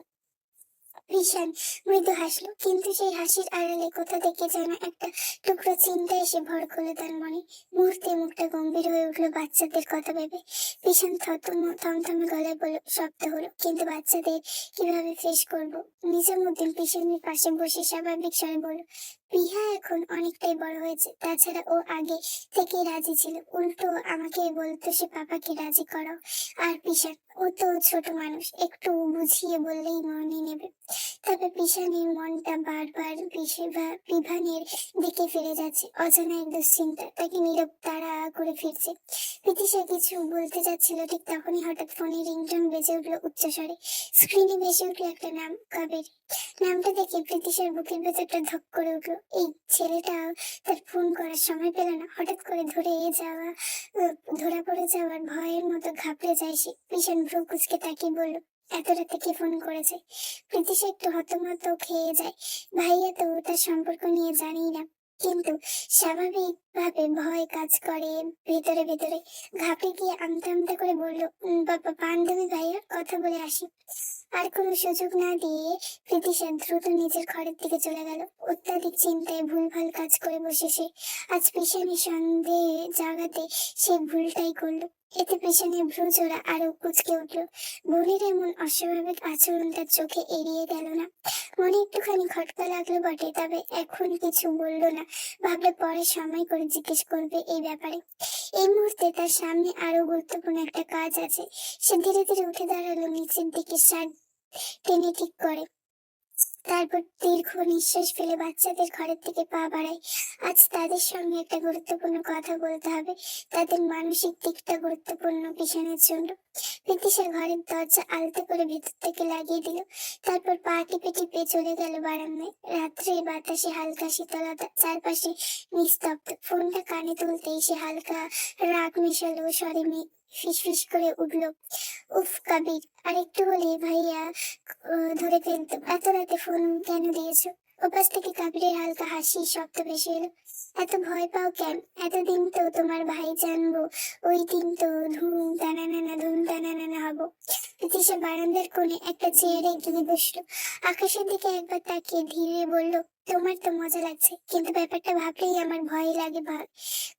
[SPEAKER 1] ঈশান মৃদু হাসলো, কিন্তু সেই হাসির আড়ালে কোথা থেকে যেন একটা টুকরো চিন্তা এসে ভর করলো তার মনে। মুহূর্তে মুখটা গম্ভীর হয়ে উঠলো বাচ্চাদের কথা ভেবে। ঈশান থমথমে গলায় বলল, শব্দ হলো, কিন্তু বাচ্চাদের কিভাবে ফেস করবো? নিজামুদ্দিন পিছনের পাশে বসে স্বাভাবিক স্বরে বলল, পিহা এখন অনেকটাই বড় হয়েছে, তাছাড়া ও আগে থেকেই রাজি ছিল। উল্টো আমাকে বলতো সে পাপাকে রাজি করাও। আর পিশান, ও তো ছোট মানুষ, একটু বুঝিয়ে বললেই মনে নেবে। তবে পিশানের মনটা বারবার বিভানের দিকে ফিরে যাচ্ছে। অজানা এক দুশ্চিন্তা তাকে নীরব তাড়া করে ফিরছে। প্রীতিশা কিছু বলতে যাচ্ছিল, ঠিক তখনই হঠাৎ ফোনে রিংটোন বেজে উঠলো উচ্চস্বরে। স্ক্রিনে ভেসে উঠলো একটা নাম, কাবের। নামটা দেখে প্রীতিশার বুকের ভেতরটা ধক করে উঠলো। এই ছেলেটা তার ফোন করার সময় পেল না। হঠাৎ করে ধরা পড়ে যাওয়ার ভয়ের মতো ঘাবড়ে যায় সে। ভীষণ ভ্রু কুঁচকে তাকিয়ে বলল, এত রাতে কে ফোন করেছে? প্রীতিশা একটু হতমত খেয়ে যায়। ভাইয়া তো তার সম্পর্ক নিয়ে জানি না, কিন্তু স্বাভাবিক ভাবে ভয় কাজ করে ভেতরে ভেতরে। ঘাবড়ে গিয়ে আমতা আমতা করে বলল, বাবা বান্ধবী ভাইয়ার কথা বলে আসি। আর কোনো সুযোগ না দিয়ে প্রীতিশা দ্রুত নিজের ঘরের দিকে চলে গেল। অত্যাধিক চিন্তায় ভুলভাল কাজ করে বসে সে। আজ পিছনে সন্দেহ জাগাতে সে ভুলটাই করলো। এতে পিছনে ভ্রুজোড়া আরো কুঁচকে উঠলো। বোনের এমন অস্বাভাবিক আচরণ তার চোখে এড়িয়ে গেল না। মনে একটুখানি খটকা লাগলো বটে, তবে এখন কিছু বললো না। ভাবলে পরে সময় করে জিজ্ঞেস করবে এই ব্যাপারে। এই মুহূর্তে তার সামনে আরো গুরুত্বপূর্ণ একটা কাজ আছে। সে ধীরে ধীরে উঠে দাঁড়ালো, নিচের দিকে শার্ট টেনে ঠিক করে। তারপর দীর্ঘ নিঃশ্বাস ফেলে বাচ্চাদের ঘরের দিকে পা বাড়ায়। আজ তাদের সঙ্গে একটা গুরুত্বপূর্ণ কথা বলতে হবে। তাদের মানসিক দিকটা গুরুত্বপূর্ণ পিছনের জন্য। প্রীতিশা ঘরের দরজা আলতো করে ভেতর থেকে লাগিয়ে দিল। তারপর পা টিপে টিপে চলে গেল বারান্দায়। রাত্রের বাতাসে হালকা শীতলতা, চারপাশে নিস্তব্ধ। ফোনটা কানে তুলতেই সে হালকা রাগ মেশালো স্বরে ফিসফিস করে উঠল, উফ কাবির, আরেকটু হলে ভাইয়া ধরে ফেলতো। এত রাতে ফোন কেন দিয়েছো? ওপাশ থেকে কাবিরের হালকা হাসি শব্দ ভেসে এলো। এত ভয় পাও কেন? এতদিন তো তোমার ভাই জানবো, ওই দিন তো ধুম টানানানা হবো। প্রীতিশা বারান্দার কোণে একটা চেয়ারে গিয়ে বসলো। আকাশের দিকে একবার তাকিয়ে ধীরে বলল, তোমার তো মজা লাগছে, কিন্তু ব্যাপারটা ভাবলেই আমার ভয় লাগে ভাই।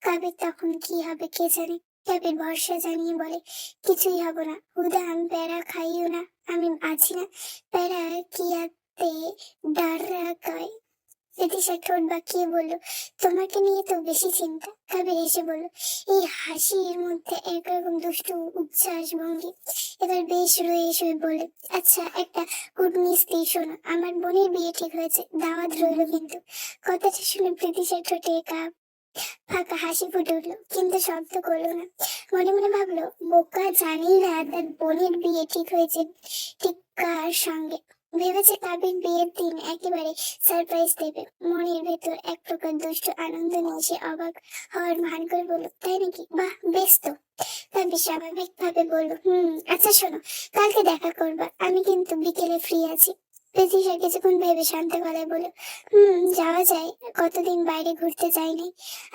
[SPEAKER 1] কাবির তখন কি হবে কে জানে। কাবির ভরসা জানিয়ে বলে, কিছুই হবো না, হুদাম প্যারা খাইও না, আমি আছি না। প্যারা কি আতে ডার রাখায়। প্রীতিশা ঠোঁট বাঁকিয়ে বলল, তোমাকে নিয়ে তো বেশি চিন্তা। কাবির এসে বলল, এই হাসির মধ্যে একরকম দুষ্টু উচ্ছ্বাস ভঙ্গি। এবার বেশ রয়ে বলল, আচ্ছা একটা গুড নিউজ দিই শোনো, আমার বোনের বিয়ে ঠিক হয়েছে, দাওয়াত রইল কিন্তু। কথাটা শুনে প্রীতিশার ঠোঁটে ফাঁকা হাসি ফুটে উঠলো, কিন্তু শব্দ করলো না। মনে মনে ভাবলো, বোকা জানি না তার বোনের বিয়ে ঠিক হয়েছে ঠিক কার সঙ্গে। ভেবেছে কাবির বিয়ের দিন একেবারে সারপ্রাইজ দেবে। মনের ভেতর এক প্রকার দুষ্ট আনন্দ নিয়ে সে অবাক হওয়ার ভান করে বলল, তাই নাকি? বাহ, বেশ তো। কাবির স্বাভাবিক ভাবে বলল, আচ্ছা শোনো, কালকে দেখা করবা, আমি কিন্তু বিকেলে ফ্রি আছি। প্রীতিশা কিছুক্ষণ ভেবে শান্ত গলায় বলল, যাওয়া যায়, কতদিন বাইরে ঘুরতে যাইনি।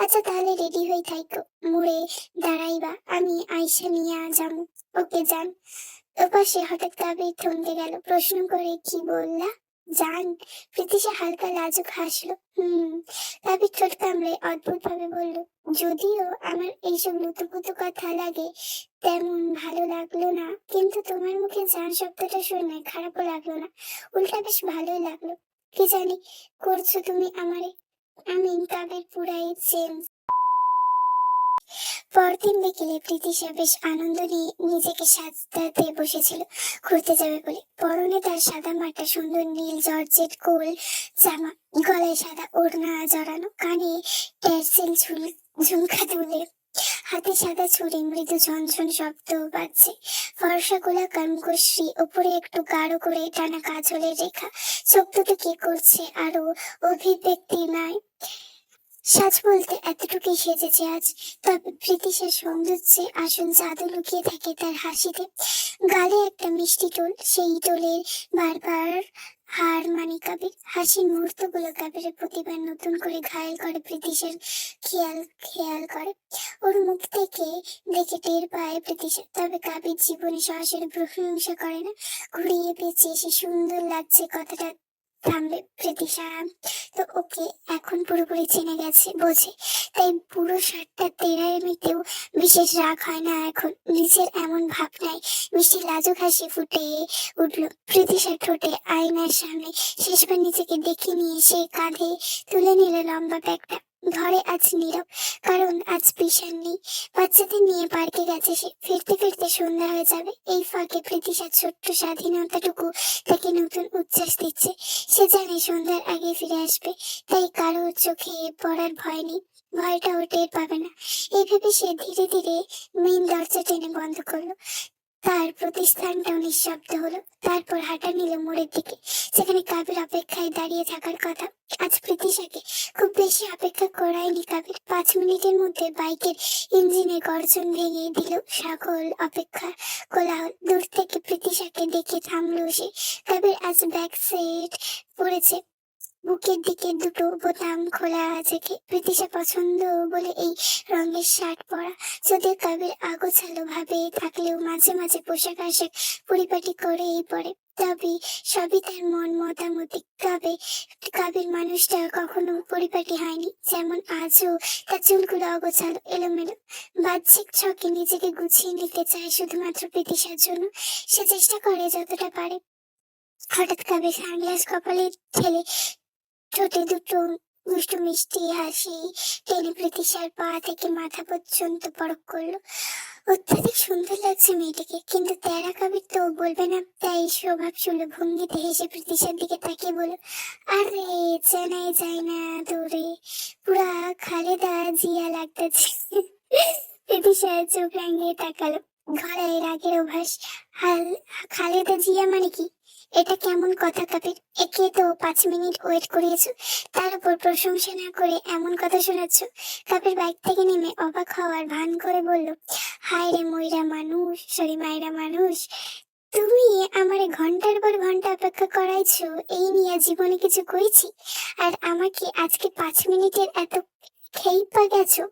[SPEAKER 1] আচ্ছা তাহলে রেডি হয়ে থাইকো, মোড়ে দাঁড়াইবা, আমি আইসা নিয়ে যাবো। ওকে যান। ওপাশে হঠাৎ কাবির থমকে গেল, প্রশ্ন করে, কি বললা জান? প্রীতিশা হালকা লাজুক হাসলো। কাবির ঠোঁট কামড়ে অদ্ভুত ভাবে বলল, যদিও আমার এইসব লুতুপুতু কথা লাগে তেমন ভালো লাগলো না, কিন্তু তোমার মুখে জান শব্দটা শুনে খারাপও লাগলো না, উল্টা বেশ ভালোই লাগলো। কি জানি করছো তুমি আমারে। আমি কাবির পুরাই চেঞ্জ। পরদিন বিকেলে প্রীতিশা বেশ আনন্দ নিয়ে নিজেকে সাজতে বসেছিল ঘুরতে যাবে বলে। পরনে তার সাদা মাটা সুন্দর নীল জর্জেট গোল জামা, গলায় সাদা ওড়না জড়ানো, কানে ট্যাসেল ঝুমকা দুলে, হাতে সাদা ছুরি, মৃদু ঝনঝন শব্দ বাজছে। ফর্সা গোলা কানকশ্রী, উপরে একটু গাঢ় করে টানা কাজলের রেখা, চোখ দুটো কি করছে, আরো অভিব্যক্তি নাই। সাজ বলতে এতটুকুই সেজেছে আজ। তবে প্রীতিশার সৌন্দর্যে আসল জাদু লুকিয়ে থাকে তার হাসিতে। গালে একটা মিষ্টি টোল, সেই টোলের বারবার হার মানে কাবির। হাসির মুহূর্তগুলো কাবিরের প্রতিবার নতুন করে ঘায়েল করে প্রীতিশার খেয়াল খেয়াল করে। ওর মুখ থেকে দেখে টের পায় প্রীতিশা, তবে কাবির জীবনে সরাসরি প্রশংসা করে না, ঘুরিয়ে পেঁচিয়ে সে সুন্দর লাগছে কথাটা থামবে প্রীতিশা। তো ওকে এখন পুরোপুরি চিনে গেছে, বোঝে, তাই পুরো 7টা তেরা এমনিতেও বিশেষ রাগ হয় না এখন। নিচের এমন ভাব নাই। মিষ্টি লাজুক হাসি ফুটে উঠলো প্রীতিশার ঠোঁটে। আয়নার সামনে শেষবার নিজেকে দেখে নিয়ে সে কাঁধে তুলে নিল লম্বা ব্যাগটা। ঘরে আজ নীরব, কারণ আজ পিসার নেই। বাচ্চাদের নিয়ে পার্কে গেছে সে। ফিরতে ফিরতে সন্ধ্যা হয়ে যাবে। এই ফাঁকে প্রীতিশার ছোট্ট স্বাধীনতাটুকু তাকে নতুন উচ্ছ্বাস দিচ্ছে। সে জানে সন্ধ্যার আগে ফিরে আসবে, তাই কারোর চোখে পড়ার ভয় নেই, ভয়টাও টের পাবে না। এইভাবে সে ধীরে ধীরে মেইন দরজা টেনে বন্ধ করলো। তার প্রতিস্থানটাও নিঃশব্দ হলো। তারপর হাঁটা নিল মোড়ের দিকে, যেখানে কাবির অপেক্ষায় দাঁড়িয়ে থাকার কথা। আজ প্রীতিশাকে খুব বেশি অপেক্ষা করায়নি কাবির। 5 মিনিটের মধ্যে বাইকের ইঞ্জিনের গর্জন ভেঙে দিল সকল অপেক্ষা কোলাহল। দূর থেকে প্রীতিশাকে দেখে থামলো সে। কাবির আজ ব্যাক সেট পড়েছে, বুকের দিকে দুটো বোতাম খোলা আছে। কি প্রীতিশা পছন্দ বলে এই রঙের শার্ট পরা। যদিও কাবির আগোছালো ভাবে থাকলেও মাঝে মাঝে পোশাক আশাক পরিপাটি করেই পরে, তবে সবই তার মন মতামতি। তবে কাবির মানুষটা কখনো পরিপাটি হয়নি, যেমন আজও তার চুলগুলো অগোছালো এলোমেলো। বাহ্যিক ছকে নিজেকে গুছিয়ে নিতে চায় শুধুমাত্র প্রীতিশার জন্য। সে চেষ্টা করে যতটা পারে। হঠাৎ কাবির সানগ্লাস কপালে ঠেলে ঠোঁটে দুটো দুষ্টু মিষ্টি হাসি টেনে প্রীতিশার পা থেকে মাথা পর্যন্ত পরক করলো। অত্যাধিক সুন্দর লাগছে মেয়েটিকে, কিন্তু তেরা কাবির তো বলবে না, তাই স্বভাব সুলভ ভঙ্গিতে হেসে প্রীতিশার দিকে তাকিয়ে বলল, আরে চেনাই যায় না দূরে, পুরা খালেদা জিয়া লাগতেছে। প্রীতিশা চোখ রাঙিয়ে তাকালো, গলায় রাগের অভাস। হাল খালেদা জিয়া মানে কি? এটা কেমন কথা কাবির? একে তো 5 মিনিট ওয়েট করিয়েছো, তার উপর প্রশংসা না করে এমন কথা শোনাচ্ছ। কাবির বাইক থেকে নেমে অবাক হওয়ার ভান করে বলল, হায় রে ময়রা মানুষ, সরি মায়েরা মানুষ, তুমি আমারে ঘন্টার পর ঘন্টা অপেক্ষা করাইছো, এই নিয়ে জীবনে কিছু করেছি, আর আমাকে আজকে 5 মিনিটের এত খেইপা গেছো।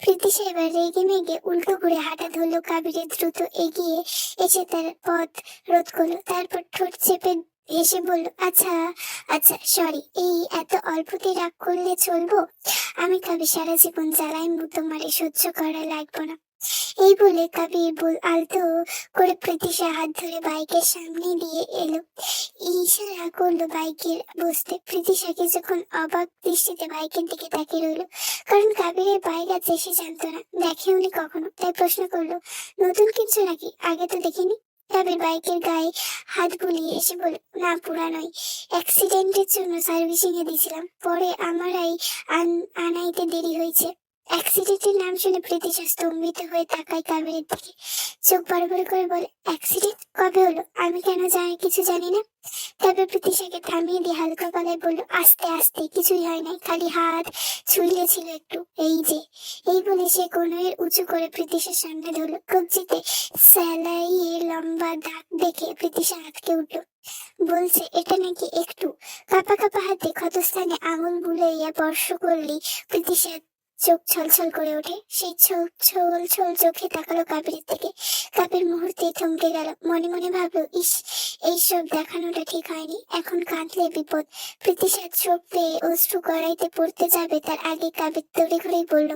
[SPEAKER 1] প্রীতিশা এবার রেগে মেগে উল্টো করে হাঁটা ধরলো কাবিরের, দ্রুত এগিয়ে এসে তার পথ রোধ করলো। তারপর ঠোঁট চেপে হেসে বলল, আচ্ছা আচ্ছা সরি, এই এত অল্পতে রাগ করলে চলবো? আমি কাবির সারা জীবন জ্বালাইমু, তোমারে সহ্য করা লাগবে না। এই বলে কাবির আলতো করে প্রীতিশা হাত ধরে বাইকের সামনে দিয়ে এলো, ইশারা করলো বাইকের বসতে। প্রীতিশা কিছুক্ষণ অবাক দৃষ্টিতে বাইকের দিকে তাকিয়ে রইলো, কারণ কাবিরের বাইক আছে সে জানতো না, দেখেওনি কখনো। তাই প্রশ্ন করলো, নতুন কিছু নাকি? আগে তো দেখিনি। কাবির বাইকের গায়ে হাত বুলিয়ে এসে বলল, না পুরানোই, অ্যাক্সিডেন্টের জন্য সার্ভিসিং এ দিয়েছিলাম, পরে আমারই আনাইতে দেরি হয়েছে। অ্যাক্সিডেন্টের নাম শুনে প্রীতিশা স্তম্ভিত হয়ে তাকায় কাবিরের দিকে, চোখ বড় বড় করে বলে, অ্যাক্সিডেন্ট কবে হলো? আমি কেন কিছু জানি না। তারপর প্রীতিশাকে থামিয়ে দিয়ে হালকা গলায় বলল, আস্তে আস্তে, কিছুই হয় নাই, খালি হাত ছুঁড়েছিল একটু, এই যে। এই বলে সে কনুইয়ের উঁচু করে প্রীতিশার সামনে ধরলো। কবজিতে সেলাইয়ের লম্বা দাগ দেখে প্রীতিশা আটকে উঠল, বলছে, এটা নাকি একটু? কাঁপা কাঁপা হাতে ক্ষতস্থানে আঙুল বুলাইয়া স্পর্শ করলেই প্রীতিশা চোখ ছলছল করে ওঠে। সেই চোখ ছল ছল চোখে তাকালো কাবিরের দিকে। কাবির মুহূর্তেই থমকে গেল। মনে মনে ভাবলো, ইস, এইসব দেখানোটা ঠিক হয়নি, এখন কাঁদলে বিপদ। প্রীতিশার চোখ পেয়ে অশ্রু গড়াইতে পড়তে যাবে তার আগে কাবির তড়ি ঘুরেই বলল,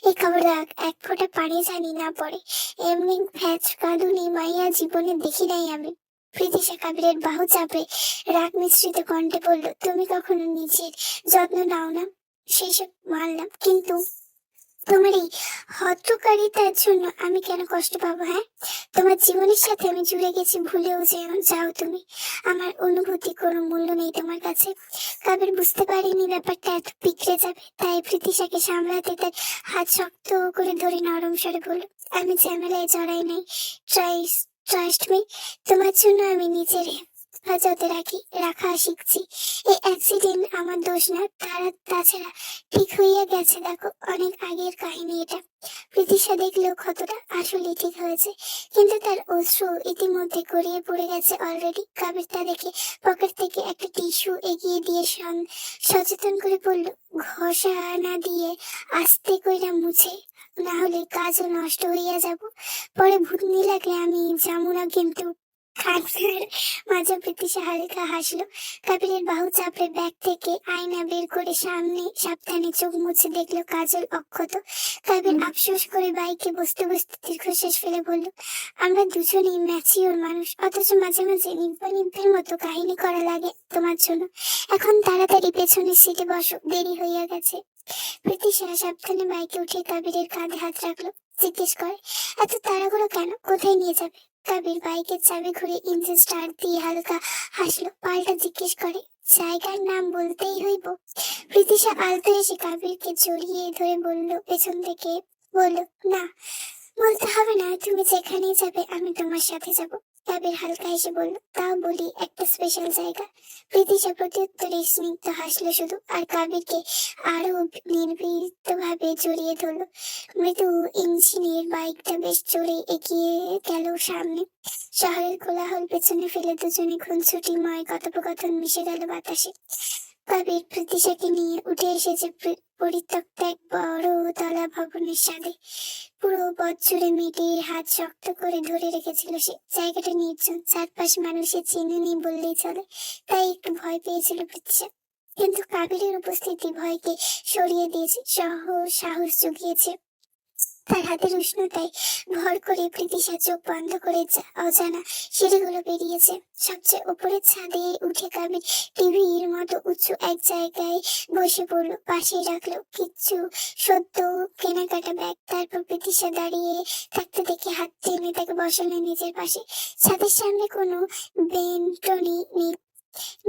[SPEAKER 1] এই খবর রাখ, এক ফোঁটা পানি জানি না পড়ে। এমনি ভ্যাচ কাঁদুনি মাইয়া জীবনে দেখি নাই আমি। প্রীতিশা কাবিরের বাহু চাপে রাগ মিশ্রিত কণ্ঠে বলল, তুমি কখনো নিজের যত্ন নাও না, সেসব মানলাম, কিন্তু তোমার এই হঠকারিতার জন্য আমি কেন কষ্ট পাবো? হ্যাঁ, তোমার জীবনের সাথে আমি জুড়ে গেছি, ভুলেও যাও তুমি। আমার অনুভূতি কোনো মূল্য নেই তোমার কাছে। কাবির বুঝতে পারেনি ব্যাপারটা এত বিগড়ে যাবে, তাই প্রীতিশাকে সামলাতে তার হাত শক্ত করে ধরে নরম স্বরে বলল, আমি ঝামেলায় জড়াই নাই, ট্রাস্ট মি। তোমার জন্য আমি নিজের হেফাজতে রাখা শিখছি। এই অ্যাক্সিডেন্ট আমার দোষ না, তাছাড়া ঠিক হইয়া গেছে, দেখো, অনেক আগের কাহিনী এটা। প্রীতিশা দেখলেও ক্ষতটা আসলে ঠিক হয়েছে, কিন্তু তার অশ্রু ইতিমধ্যে গড়িয়ে পড়ে গেছে অলরেডি। কাবির তা দেখে পকেট থেকে একটা টিস্যু এগিয়ে দিয়ে সচেতন করে বলল, ঘষা না দিয়ে আস্তে কইরা মুছে, না হলে কাজও নষ্ট হইয়া যাব, পরে ভূতনি লাগলে আমি যাবো না কিন্তু। কান্নার মাঝে প্রীতিশা হালকা হাসলো। কাবিরের বাহু চাপড়ে ব্যাগ থেকে আয়না বের করে সামনে সাবধানে চোখ মুছে দেখলো কাজল অক্ষত। কাবির আফসোস করে বাইকে বসতে বসতে দীর্ঘশ্বাস ফেলে বলল, আমরা দুজনেই ম্যাচিওর মানুষ, অথচ মাঝে মাঝে নিব্বের মতো কাহিনী করা লাগে তোমার জন্য। এখন তাড়াতাড়ি পেছনের সিটে বসো, দেরি হইয়া গেছে। প্রীতিশা সাবধানে বাইকে উঠে কাবিরের কাঁধে হাত রাখলো। জিজ্ঞেস করে, এত তাড়াহুড়ো কেন, কোথায় নিয়ে যাবে? কাবির বাইকের চাবি ঘুরে ইঞ্জিন স্টার্ট দিয়ে হালকা হাসলো। পাল্টা জিজ্ঞেস করে, জায়গার নাম বলতেই হইব? প্রীতিশা আলতো এসে কাবিরকে জড়িয়ে ধরে বলল, পেছন থেকে বলল, না, বলতে হবে না, তুমি যেখানেই যাবে আমি তোমার সাথে যাব। কাবির হালকা হেসে বলল, তাও বলি, একটা স্পেশাল জায়গা। প্রীতিশা প্রত্যুত্তরে স্নিগ্ধ হাসলো শুধু, আর কাবিরকে আরো নির্বিত ভাবে জড়িয়ে ধরলো। মৃদু ইঞ্জিনের বাইকটা বেশ জোরে এগিয়ে গেল সামনে। শহরের কোলাহল পেছনে ফেলে দুজনে খুনসুটিময় কথোপকথন মিশে গেল বাতাসে। কাবির প্রীতিশাকে নিয়ে উঠে এসেছে পরিত্যক্ত এক বড় তলা ভবনের সাথে। পুরো পথ জুড়ে মেয়েটির হাত শক্ত করে ধরে রেখেছিল সে। জায়গাটা নির্জন, চারপাশ মানুষের চিনে নেই বললেই চলে, তাই একটু ভয় পেয়েছিল প্রীতিশা। কিন্তু কাবিরের উপস্থিতি ভয়কে সরিয়ে দিয়েছে, সাহস জুগিয়েছে। তার হাতের উষ্ণতায় ভর করে প্রীতিশা চোখ বন্ধ করে অজানা সিঁড়িগুলো বেরিয়েছে। সবচেয়ে উপরের ছাদে উঠে কাবির টিভির মতো উঁচু এক জায়গায় বসে পড়লো। পাশেই রাখলো কিচ্ছু সদ্য কেনাকাটা ব্যাগ। তারপর প্রীতিশা দাঁড়িয়ে থাকতে দেখে হাত টেনে তাকে বসালো নিজের পাশে। ছাদের সামনে কোনো বেন্টনি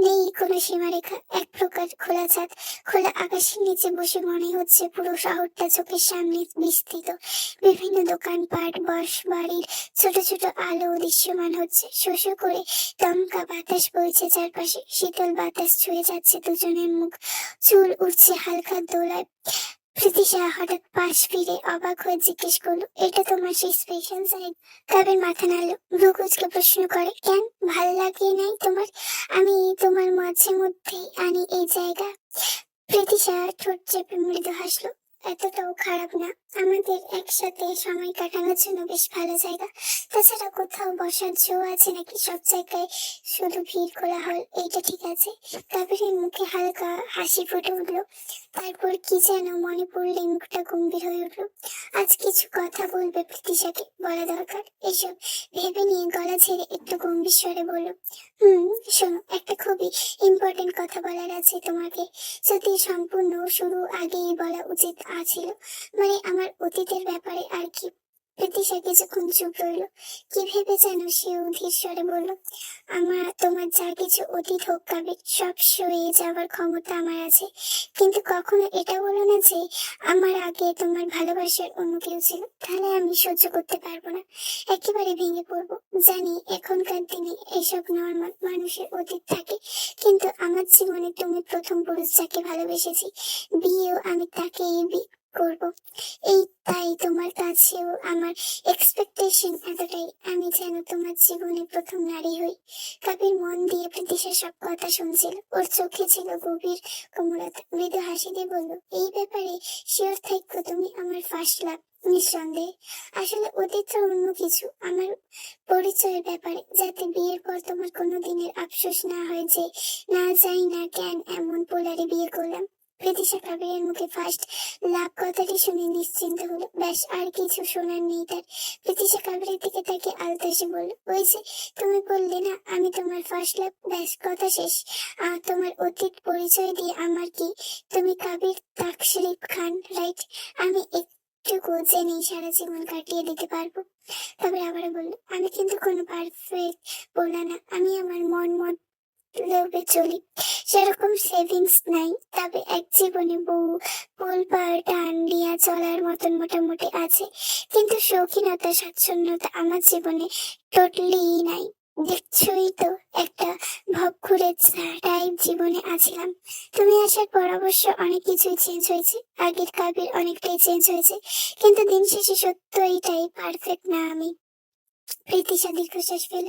[SPEAKER 1] নেই কোনো সীমারেখা, এক প্রকার খোলা ছাদ। খোলা আকাশের নিচে বসে মনে হচ্ছে পুরো শহরটা চোখের সামনে বিস্তৃত। বিভিন্ন দোকানপাট, বাড়ির ছোট ছোট আলো দৃশ্যমান হচ্ছে। শোষো করে দমকা বাতাস বইছে চারপাশে, শীতল বাতাস ছুঁয়ে যাচ্ছে দুজনের মুখ, চুল উঠছে হালকা দোলায়। প্রীতিশা হঠাৎ পাশ ফিরে অবাক হয়ে জিজ্ঞেস করলো, এটা তোমার সেই স্পেশাল জায়গা? কাবির মাথা নাড়লো, ভ্রু কুঁচকে প্রশ্ন করে, কেন, ভাল লাগে নাই তোমার? আমি তোমার মাঝে মধ্যেই আনি এই জায়গা। প্রীতিশা ঠোঁট চেপে মৃদু হাসলো, এতটাও খারাপ না, আমাদের একসাথে সময় কাটানোর জন্য বেশ ভালো জায়গা। তাছাড়া কোথাও বসার জো আছে নাকি? সব জায়গায় শুধু ভিড় কোলাহল, এইটা ঠিক আছে। কাবিরের মুখে হালকা হাসি ফুটে উঠলো। তারপর কি যেন মনে পড়লে মুখটা গম্ভীর হয়ে উঠলো। আজ কিছু কথা বলবে প্রীতিশাকে, বলা দরকার। এসব ভেবে নিয়ে গলা ছেড়ে একটু গম্ভীর স্বরে বলল, শোনো, একটা খুবই ইম্পর্টেন্ট কথা বলার আছে তোমাকে। যদি সম্পূর্ণ শুরু আগেই বলা উচিত ছিল, মানে আমার অতীতের ব্যাপারে আর কি। প্রীতিশা কিছুক্ষণ চুপ রইল। কি ভেবে যেন সে অধীর স্বরে বলল, তোমার যা কিছু অতীত হোক কাবির, সব সয়ে যাওয়ার ক্ষমতা আমার আছে, কিন্তু কখনো এটা বলো না যে আমার আগে তোমার ভালোবাসার অন্য কেউ ছিল, তাহলে আমি সহ্য করতে পারবো না, একেবারে ভেঙে পড়বো। জানি এখনকার দিনে এসব নর্মাল, মানুষের অতীত থাকে, কিন্তু আমার জীবনে তুমি প্রথম পুরুষ যাকে ভালোবেসেছি, বিয়েও আমি তাকেই করব। এই তাই তোমার কাছেও আমার এক্সপেকটেশন এতটাই, আমি যেন তোমার জীবনে প্রথম নারী হই। কবির মন দিয়ে প্রীতিশার সব কথা শুনছিল, ওর চোখে ছিল গভীর কোমলতা। মৃদু হাসি দিয়ে বলল, এই ব্যাপারে শিওর থাকো, তুমি আমার ফার্স্ট লাভ। নিঃসন্দেহে। আসলে অতীতটা অন্য কিছু, আমার পরিচয়ের ব্যাপারে, যাতে বিয়ের পর তোমার কোনো দিনের আফসোস না হয় যে না যাই না কেন এমন পোলারে বিয়ে করলাম। প্রীতিশা কাবিরের মুখে ফার্স্ট লাভ কথাটি শুনে নিশ্চিন্ত হলো, ব্যাস আর কিছু শোনার নেই তার। প্রীতিশা কাবিরের দিকে তাকে আলতো এসে বলল, ওই যে তুমি বললে না আমি তোমার ফার্স্ট লাভ, ব্যাস কথা শেষ। তোমার অতীত পরিচয় দিয়ে আমার কি, তুমি কাবির তাকশরীফ খান, রাইট? আমি একটুকু জেনেই সারা জীবন কাটিয়ে দিতে পারবো। তবে আবার বললো, আমি কিন্তু কোনো পারফেক্ট বলা না, আমি আমার মন লোভে চলি, সেরকম সেভিংস নাই। তবে এক জীবনে বউ পোল পার টান দিয়া চলার মতন মোটামুটি আছে, কিন্তু শৌখিনতা স্বাচ্ছন্দ্যতা আমার জীবনে টোটালি নাই। দেখছই তো, একটা ভবঘুরে টাইপ জীবনে আছিলাম। তুমি আসার পর অবশ্য অনেক কিছুই চেঞ্জ হয়েছে, আগের কাবির অনেকটাই চেঞ্জ হয়েছে, কিন্তু দিন শেষে সত্য এইটাই, পারফেক্ট না আমি। প্রীতিশা দীর্ঘশ্বাস ফেল,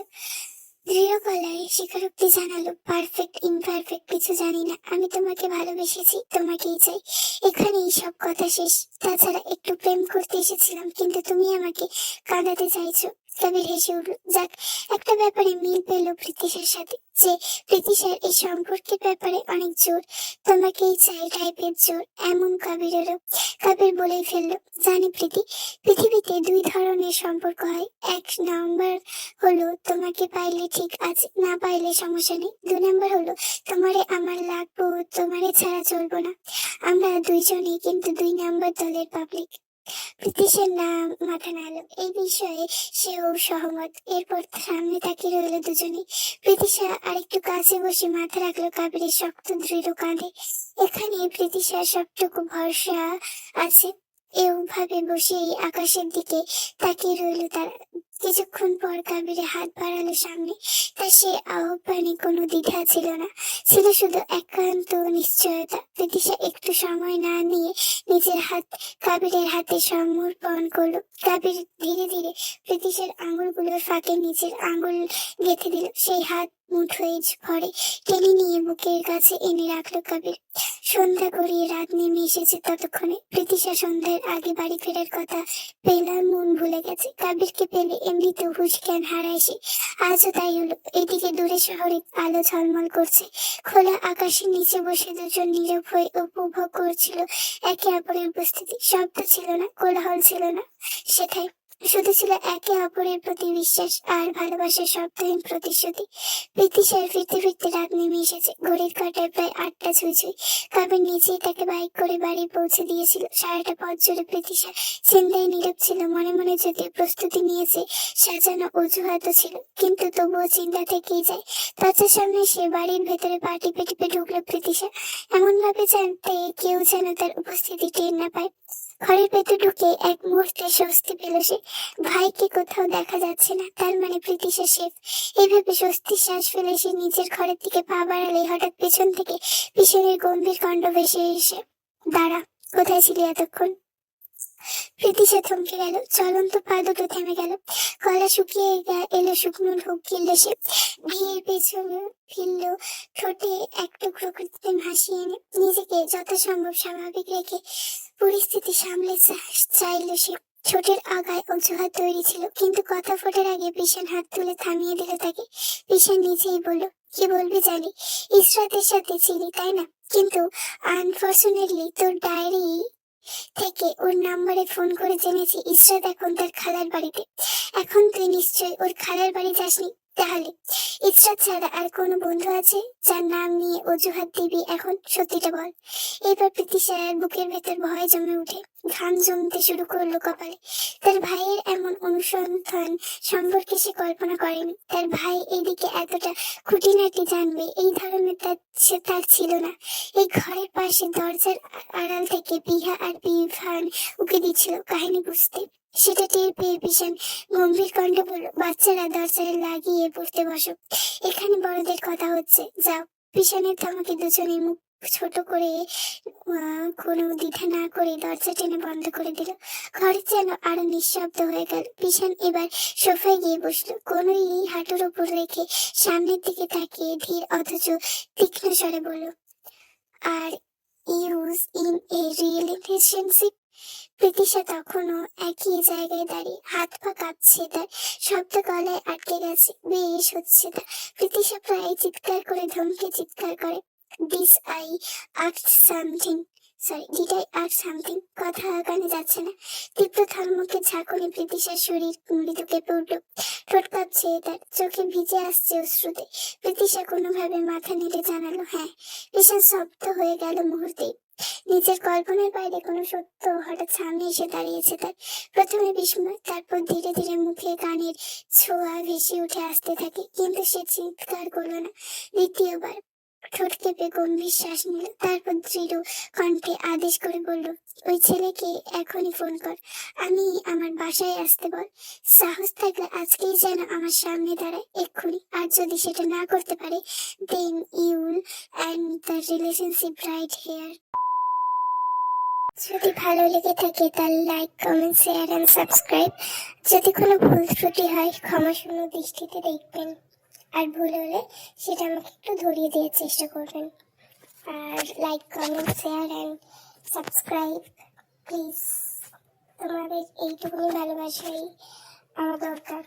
[SPEAKER 1] দৃঢ় গলায় স্বীকারোক্তি জানালো, পারফেক্ট ইমপারফেক্ট কিছু জানি না, আমি তোমাকে ভালোবেসেছি, তোমাকেই চাই, এখানেই সব কথা শেষ। তাছাড়া একটু প্রেম করতে এসেছিলাম, কিন্তু তুমি আমাকে কাঁদাতে চাইছো। কবির হেসে উঠল, যাক, একটা ব্যাপারে মিল পেল প্রীতিশার সাথে, যে প্রীতিশার এই সম্পর্কের ব্যাপারে অনেক জোর, তোমাকেই চাই টাইপের জোর এমন কবিরেরও। কবির বলেই ফেললো, জানি প্রীতি, পৃথিবীতে দুই ধরনের সম্পর্ক হয়, এক নাম্বার হলো তোমাকে পাইলে ঠিক আছে, না পাইলে সমস্যা নেই। 2 নাম্বার হলো তোমারে আমার লাগবো, তোমারে ছাড়া চলবো না। আমরা দুইজনই কিন্তু 2 নাম্বার দলের পাবলিক। প্রীতিশের নাম মাথা নাড়ল, এই বিষয়ে সেও সহমত। এরপর সামনে তাকিয়ে রইল দুজনেই। প্রীতিশা আরেকটু কাছে বসে মাথা রাখলো কাবিরের শক্ত দৃঢ় কাঁধে। এখানে প্রীতিশার সবটুকু ভরসা আছে। এও ভাবে বসেই আকাশের দিকে তাকিয়ে রইল তারা। কিছুক্ষণ পর কাবিরে হাত বাড়ালো সামনে, তার সে আহ্বানে কোনো দ্বিধা ছিল না, ছিল শুধু একান্ত নিশ্চয়তা। প্রীতিশা একটু সময় না নিয়ে নিজের হাত কাবিরের হাতে সমর্পণ করলো। কাবির ধীরে ধীরে প্রীতিশার আঙুলগুলোর ফাঁকে নিজের আঙুল গেঁথে দিল, সেই হাত মুঠোয় ভরে টেনে নিয়ে বুকের কাছে এনে রাখলো কাবির। সন্ধ্যা গড়িয়ে রাত নেমে এসেছে ততক্ষণে। প্রীতিশা সন্ধ্যার আগে বাড়ি ফেরার কথা পেলার মন ভুলে গেছে, কাবিরকে পেলে এমনিতেও হুঁশ জ্ঞান হারায় সে, আজও তাই হলো। এদিকে দূরে শহরে আলো ঝলমল করছে, খোলা আকাশের নিচে বসে দুজন নীরব হয়ে উপভোগ করছিল একে অপরের উপস্থিতি। শব্দ ছিল না, কোলাহল ছিল না সেটাই, শুধু ছিল একে অপরের প্রতি বিশ্বাস আর ভালোবাসার শব্দহীন প্রতিশ্রুতি। প্রীতিশার ফিরতে ফিরতে রাত নেমে এসেছে, ঘড়ির কাঁটায় প্রায় 8টা ছুঁই ছুঁই। কাবির নিজেই তাকে বাইক করে বাড়ি পৌঁছে দিয়েছিল। সারাটা পথ জুড়ে প্রীতিশা চিন্তায় নীরব ছিল, মনে মনে যদিও প্রস্তুতি নিয়েছে, সাজানো অজুহাতও ছিল, কিন্তু তবুও চিন্তা থেকেই যায়। দরজার সামনে সে বাড়ির ভেতরে পা টিপে টিপে ঢুকলো প্রীতিশা, এমন ভাবে জানতে কেউ যেন তার উপস্থিতি টের না পায়। ঘরের ভেতর ঢুকে এক মুহূর্তে স্বস্তি পেল সে, ভাইকে কোথাও দেখা যাচ্ছে না, তার মানে প্রীতিশা সেফ। এইভাবে স্বস্তির শ্বাস ফেলে সে নিজের ঘরের দিকে পা বাড়ালে হঠাৎ পেছন থেকে পিছনের গম্ভীর কণ্ঠ ভেসে এসে, দাঁড়া, কোথায় ছিলি এতক্ষণ? প্রীতিশা থমকে গেল, চলন্ত পা দুটো থেমে গেল, গলা শুকিয়ে এলো, শুকনো ঢোক গিলল সে। বিয়ের পেছনে ফিরল, ঠোঁটে এক টুকরো কৃত্রিম হাসি এনে নিজেকে যথাসম্ভব স্বাভাবিক রেখে পরিস্থিতি সামলে চাইল সে। ঠোঁটের আগায় অজুহাত তৈরি ছিল, কিন্তু কথা ফোটার আগে বিশান হাত তুলে থামিয়ে দিল তাকে। বিশান নিজেই বলল, কি বলবি জানি, ইসরাতের সাথে ছিলি তাই না, কিন্তু আনফর্চুনেটলি তোর ডায়েরি থেকে ওর নাম্বারে ফোন করে জেনেছি ইসরাত এখন তার খালার বাড়িতে। এখন তুই নিশ্চয়ই ওর খালার বাড়ি যাসনি, তাহলে ইসরাত ছাড়া আর কোনো বন্ধু আছে যার নাম নিয়ে অজুহাত দিবি এখন? সত্যিটা বল। এবার প্রীতিশার বুকের ভেতর ভয় জমে উঠে, ঘাম জমতে শুরু করলো কপালে। তার ভাইয়ের এমন অনুসন্ধান সম্পর্কে সে কল্পনা করেনি, তার ভাই এদিকে এতটা খুঁটিনাটি জানবে এই ধরনের তার ছিল না। এই ঘরের পাশে দরজার আড়াল থেকে বিহা আর বিভান উকি দিচ্ছিল কাহিনী বুঝতে। সেটা টের পেয়ে ভীষণ গম্ভীর কণ্ঠে বলল, বাচ্চারা দরজায় লাগিয়ে পড়তে বসো, এখানে বড়দের কথা হচ্ছে, যাও। ভীষণের ধমকে দুজনের মুখ ছোট করে কোনো দ্বিধা না করে দরজা টেনে বন্ধ করে দিল। ঘর যেন আরো নিঃশব্দ হয়ে গেল। বিশান এবার সোফায় গিয়ে বসলো, কোনোই হাঁটুর উপর রেখে সামনের দিকে তাকিয়ে ধীর অথচ তীক্ষ্ণ স্বরে বলল, are use in a relationship. Pritisha তখনও একই জায়গায় দাঁড়িয়ে, হাত পা কাঁপছে তার, শব্দ গলায় আটকে গেছে, বেশ হচ্ছে না। প্রীতিশা প্রায় চিৎকার করে ধমকে চিৎকার করে, this I asked something, sorry did I ask something. কথা কানে যাচ্ছে না। তীব্র ধর্মকে ঝাঁকুনি প্রীতিশার শরীর মৃদু কেঁপে উঠল, ঠোঁট কাঁপছে তার, চোখে ভিজে আসছে অশ্রুতে। প্রীতিশা কোনোভাবে মাথা নেড়ে জানালো হ্যাঁ। বিশাল শব্দ হয়ে গেল মুহূর্তেই। নিজের কল্পনার বাইরে কোনো সত্য হঠাৎ সামনে এসে দাঁড়িয়েছে তার। প্রথমে বিস্ময়, তারপর ধীরে ধীরে মুখে কানের ছোঁয়া ভেসে উঠে আসতে থাকে, কিন্তু সে চিৎকার করলো না। দ্বিতীয়বার ঠোঁট কেঁপে গম্ভীর শ্বাস নিল, তারপর দৃঢ় কণ্ঠে আদেশ করে বলল, ওই ছেলেকে এখনই ফোন কর, আমি আমার বাসায় আসতে বল। সাহস থাকলে আজকেই যেন আমার সামনে দাঁড়ায়, এক্ষুনি। আর যদি সেটা না করতে পারে, then you'll end the relationship right here. যদি ভালো লেগে থাকে তাহলে like, comment, share and subscribe. যদি কোনো ভুল ত্রুটি হয় ক্ষমাশূন্য দৃষ্টিতে দেখবেন, আর ভুল হলে সেটা আমাকে একটু ধরিয়ে দেওয়ার চেষ্টা করবেন। আর like, comment, share and subscribe please. তোমাদের এইটুকুনি ভালোবাসাই আমার দরকার।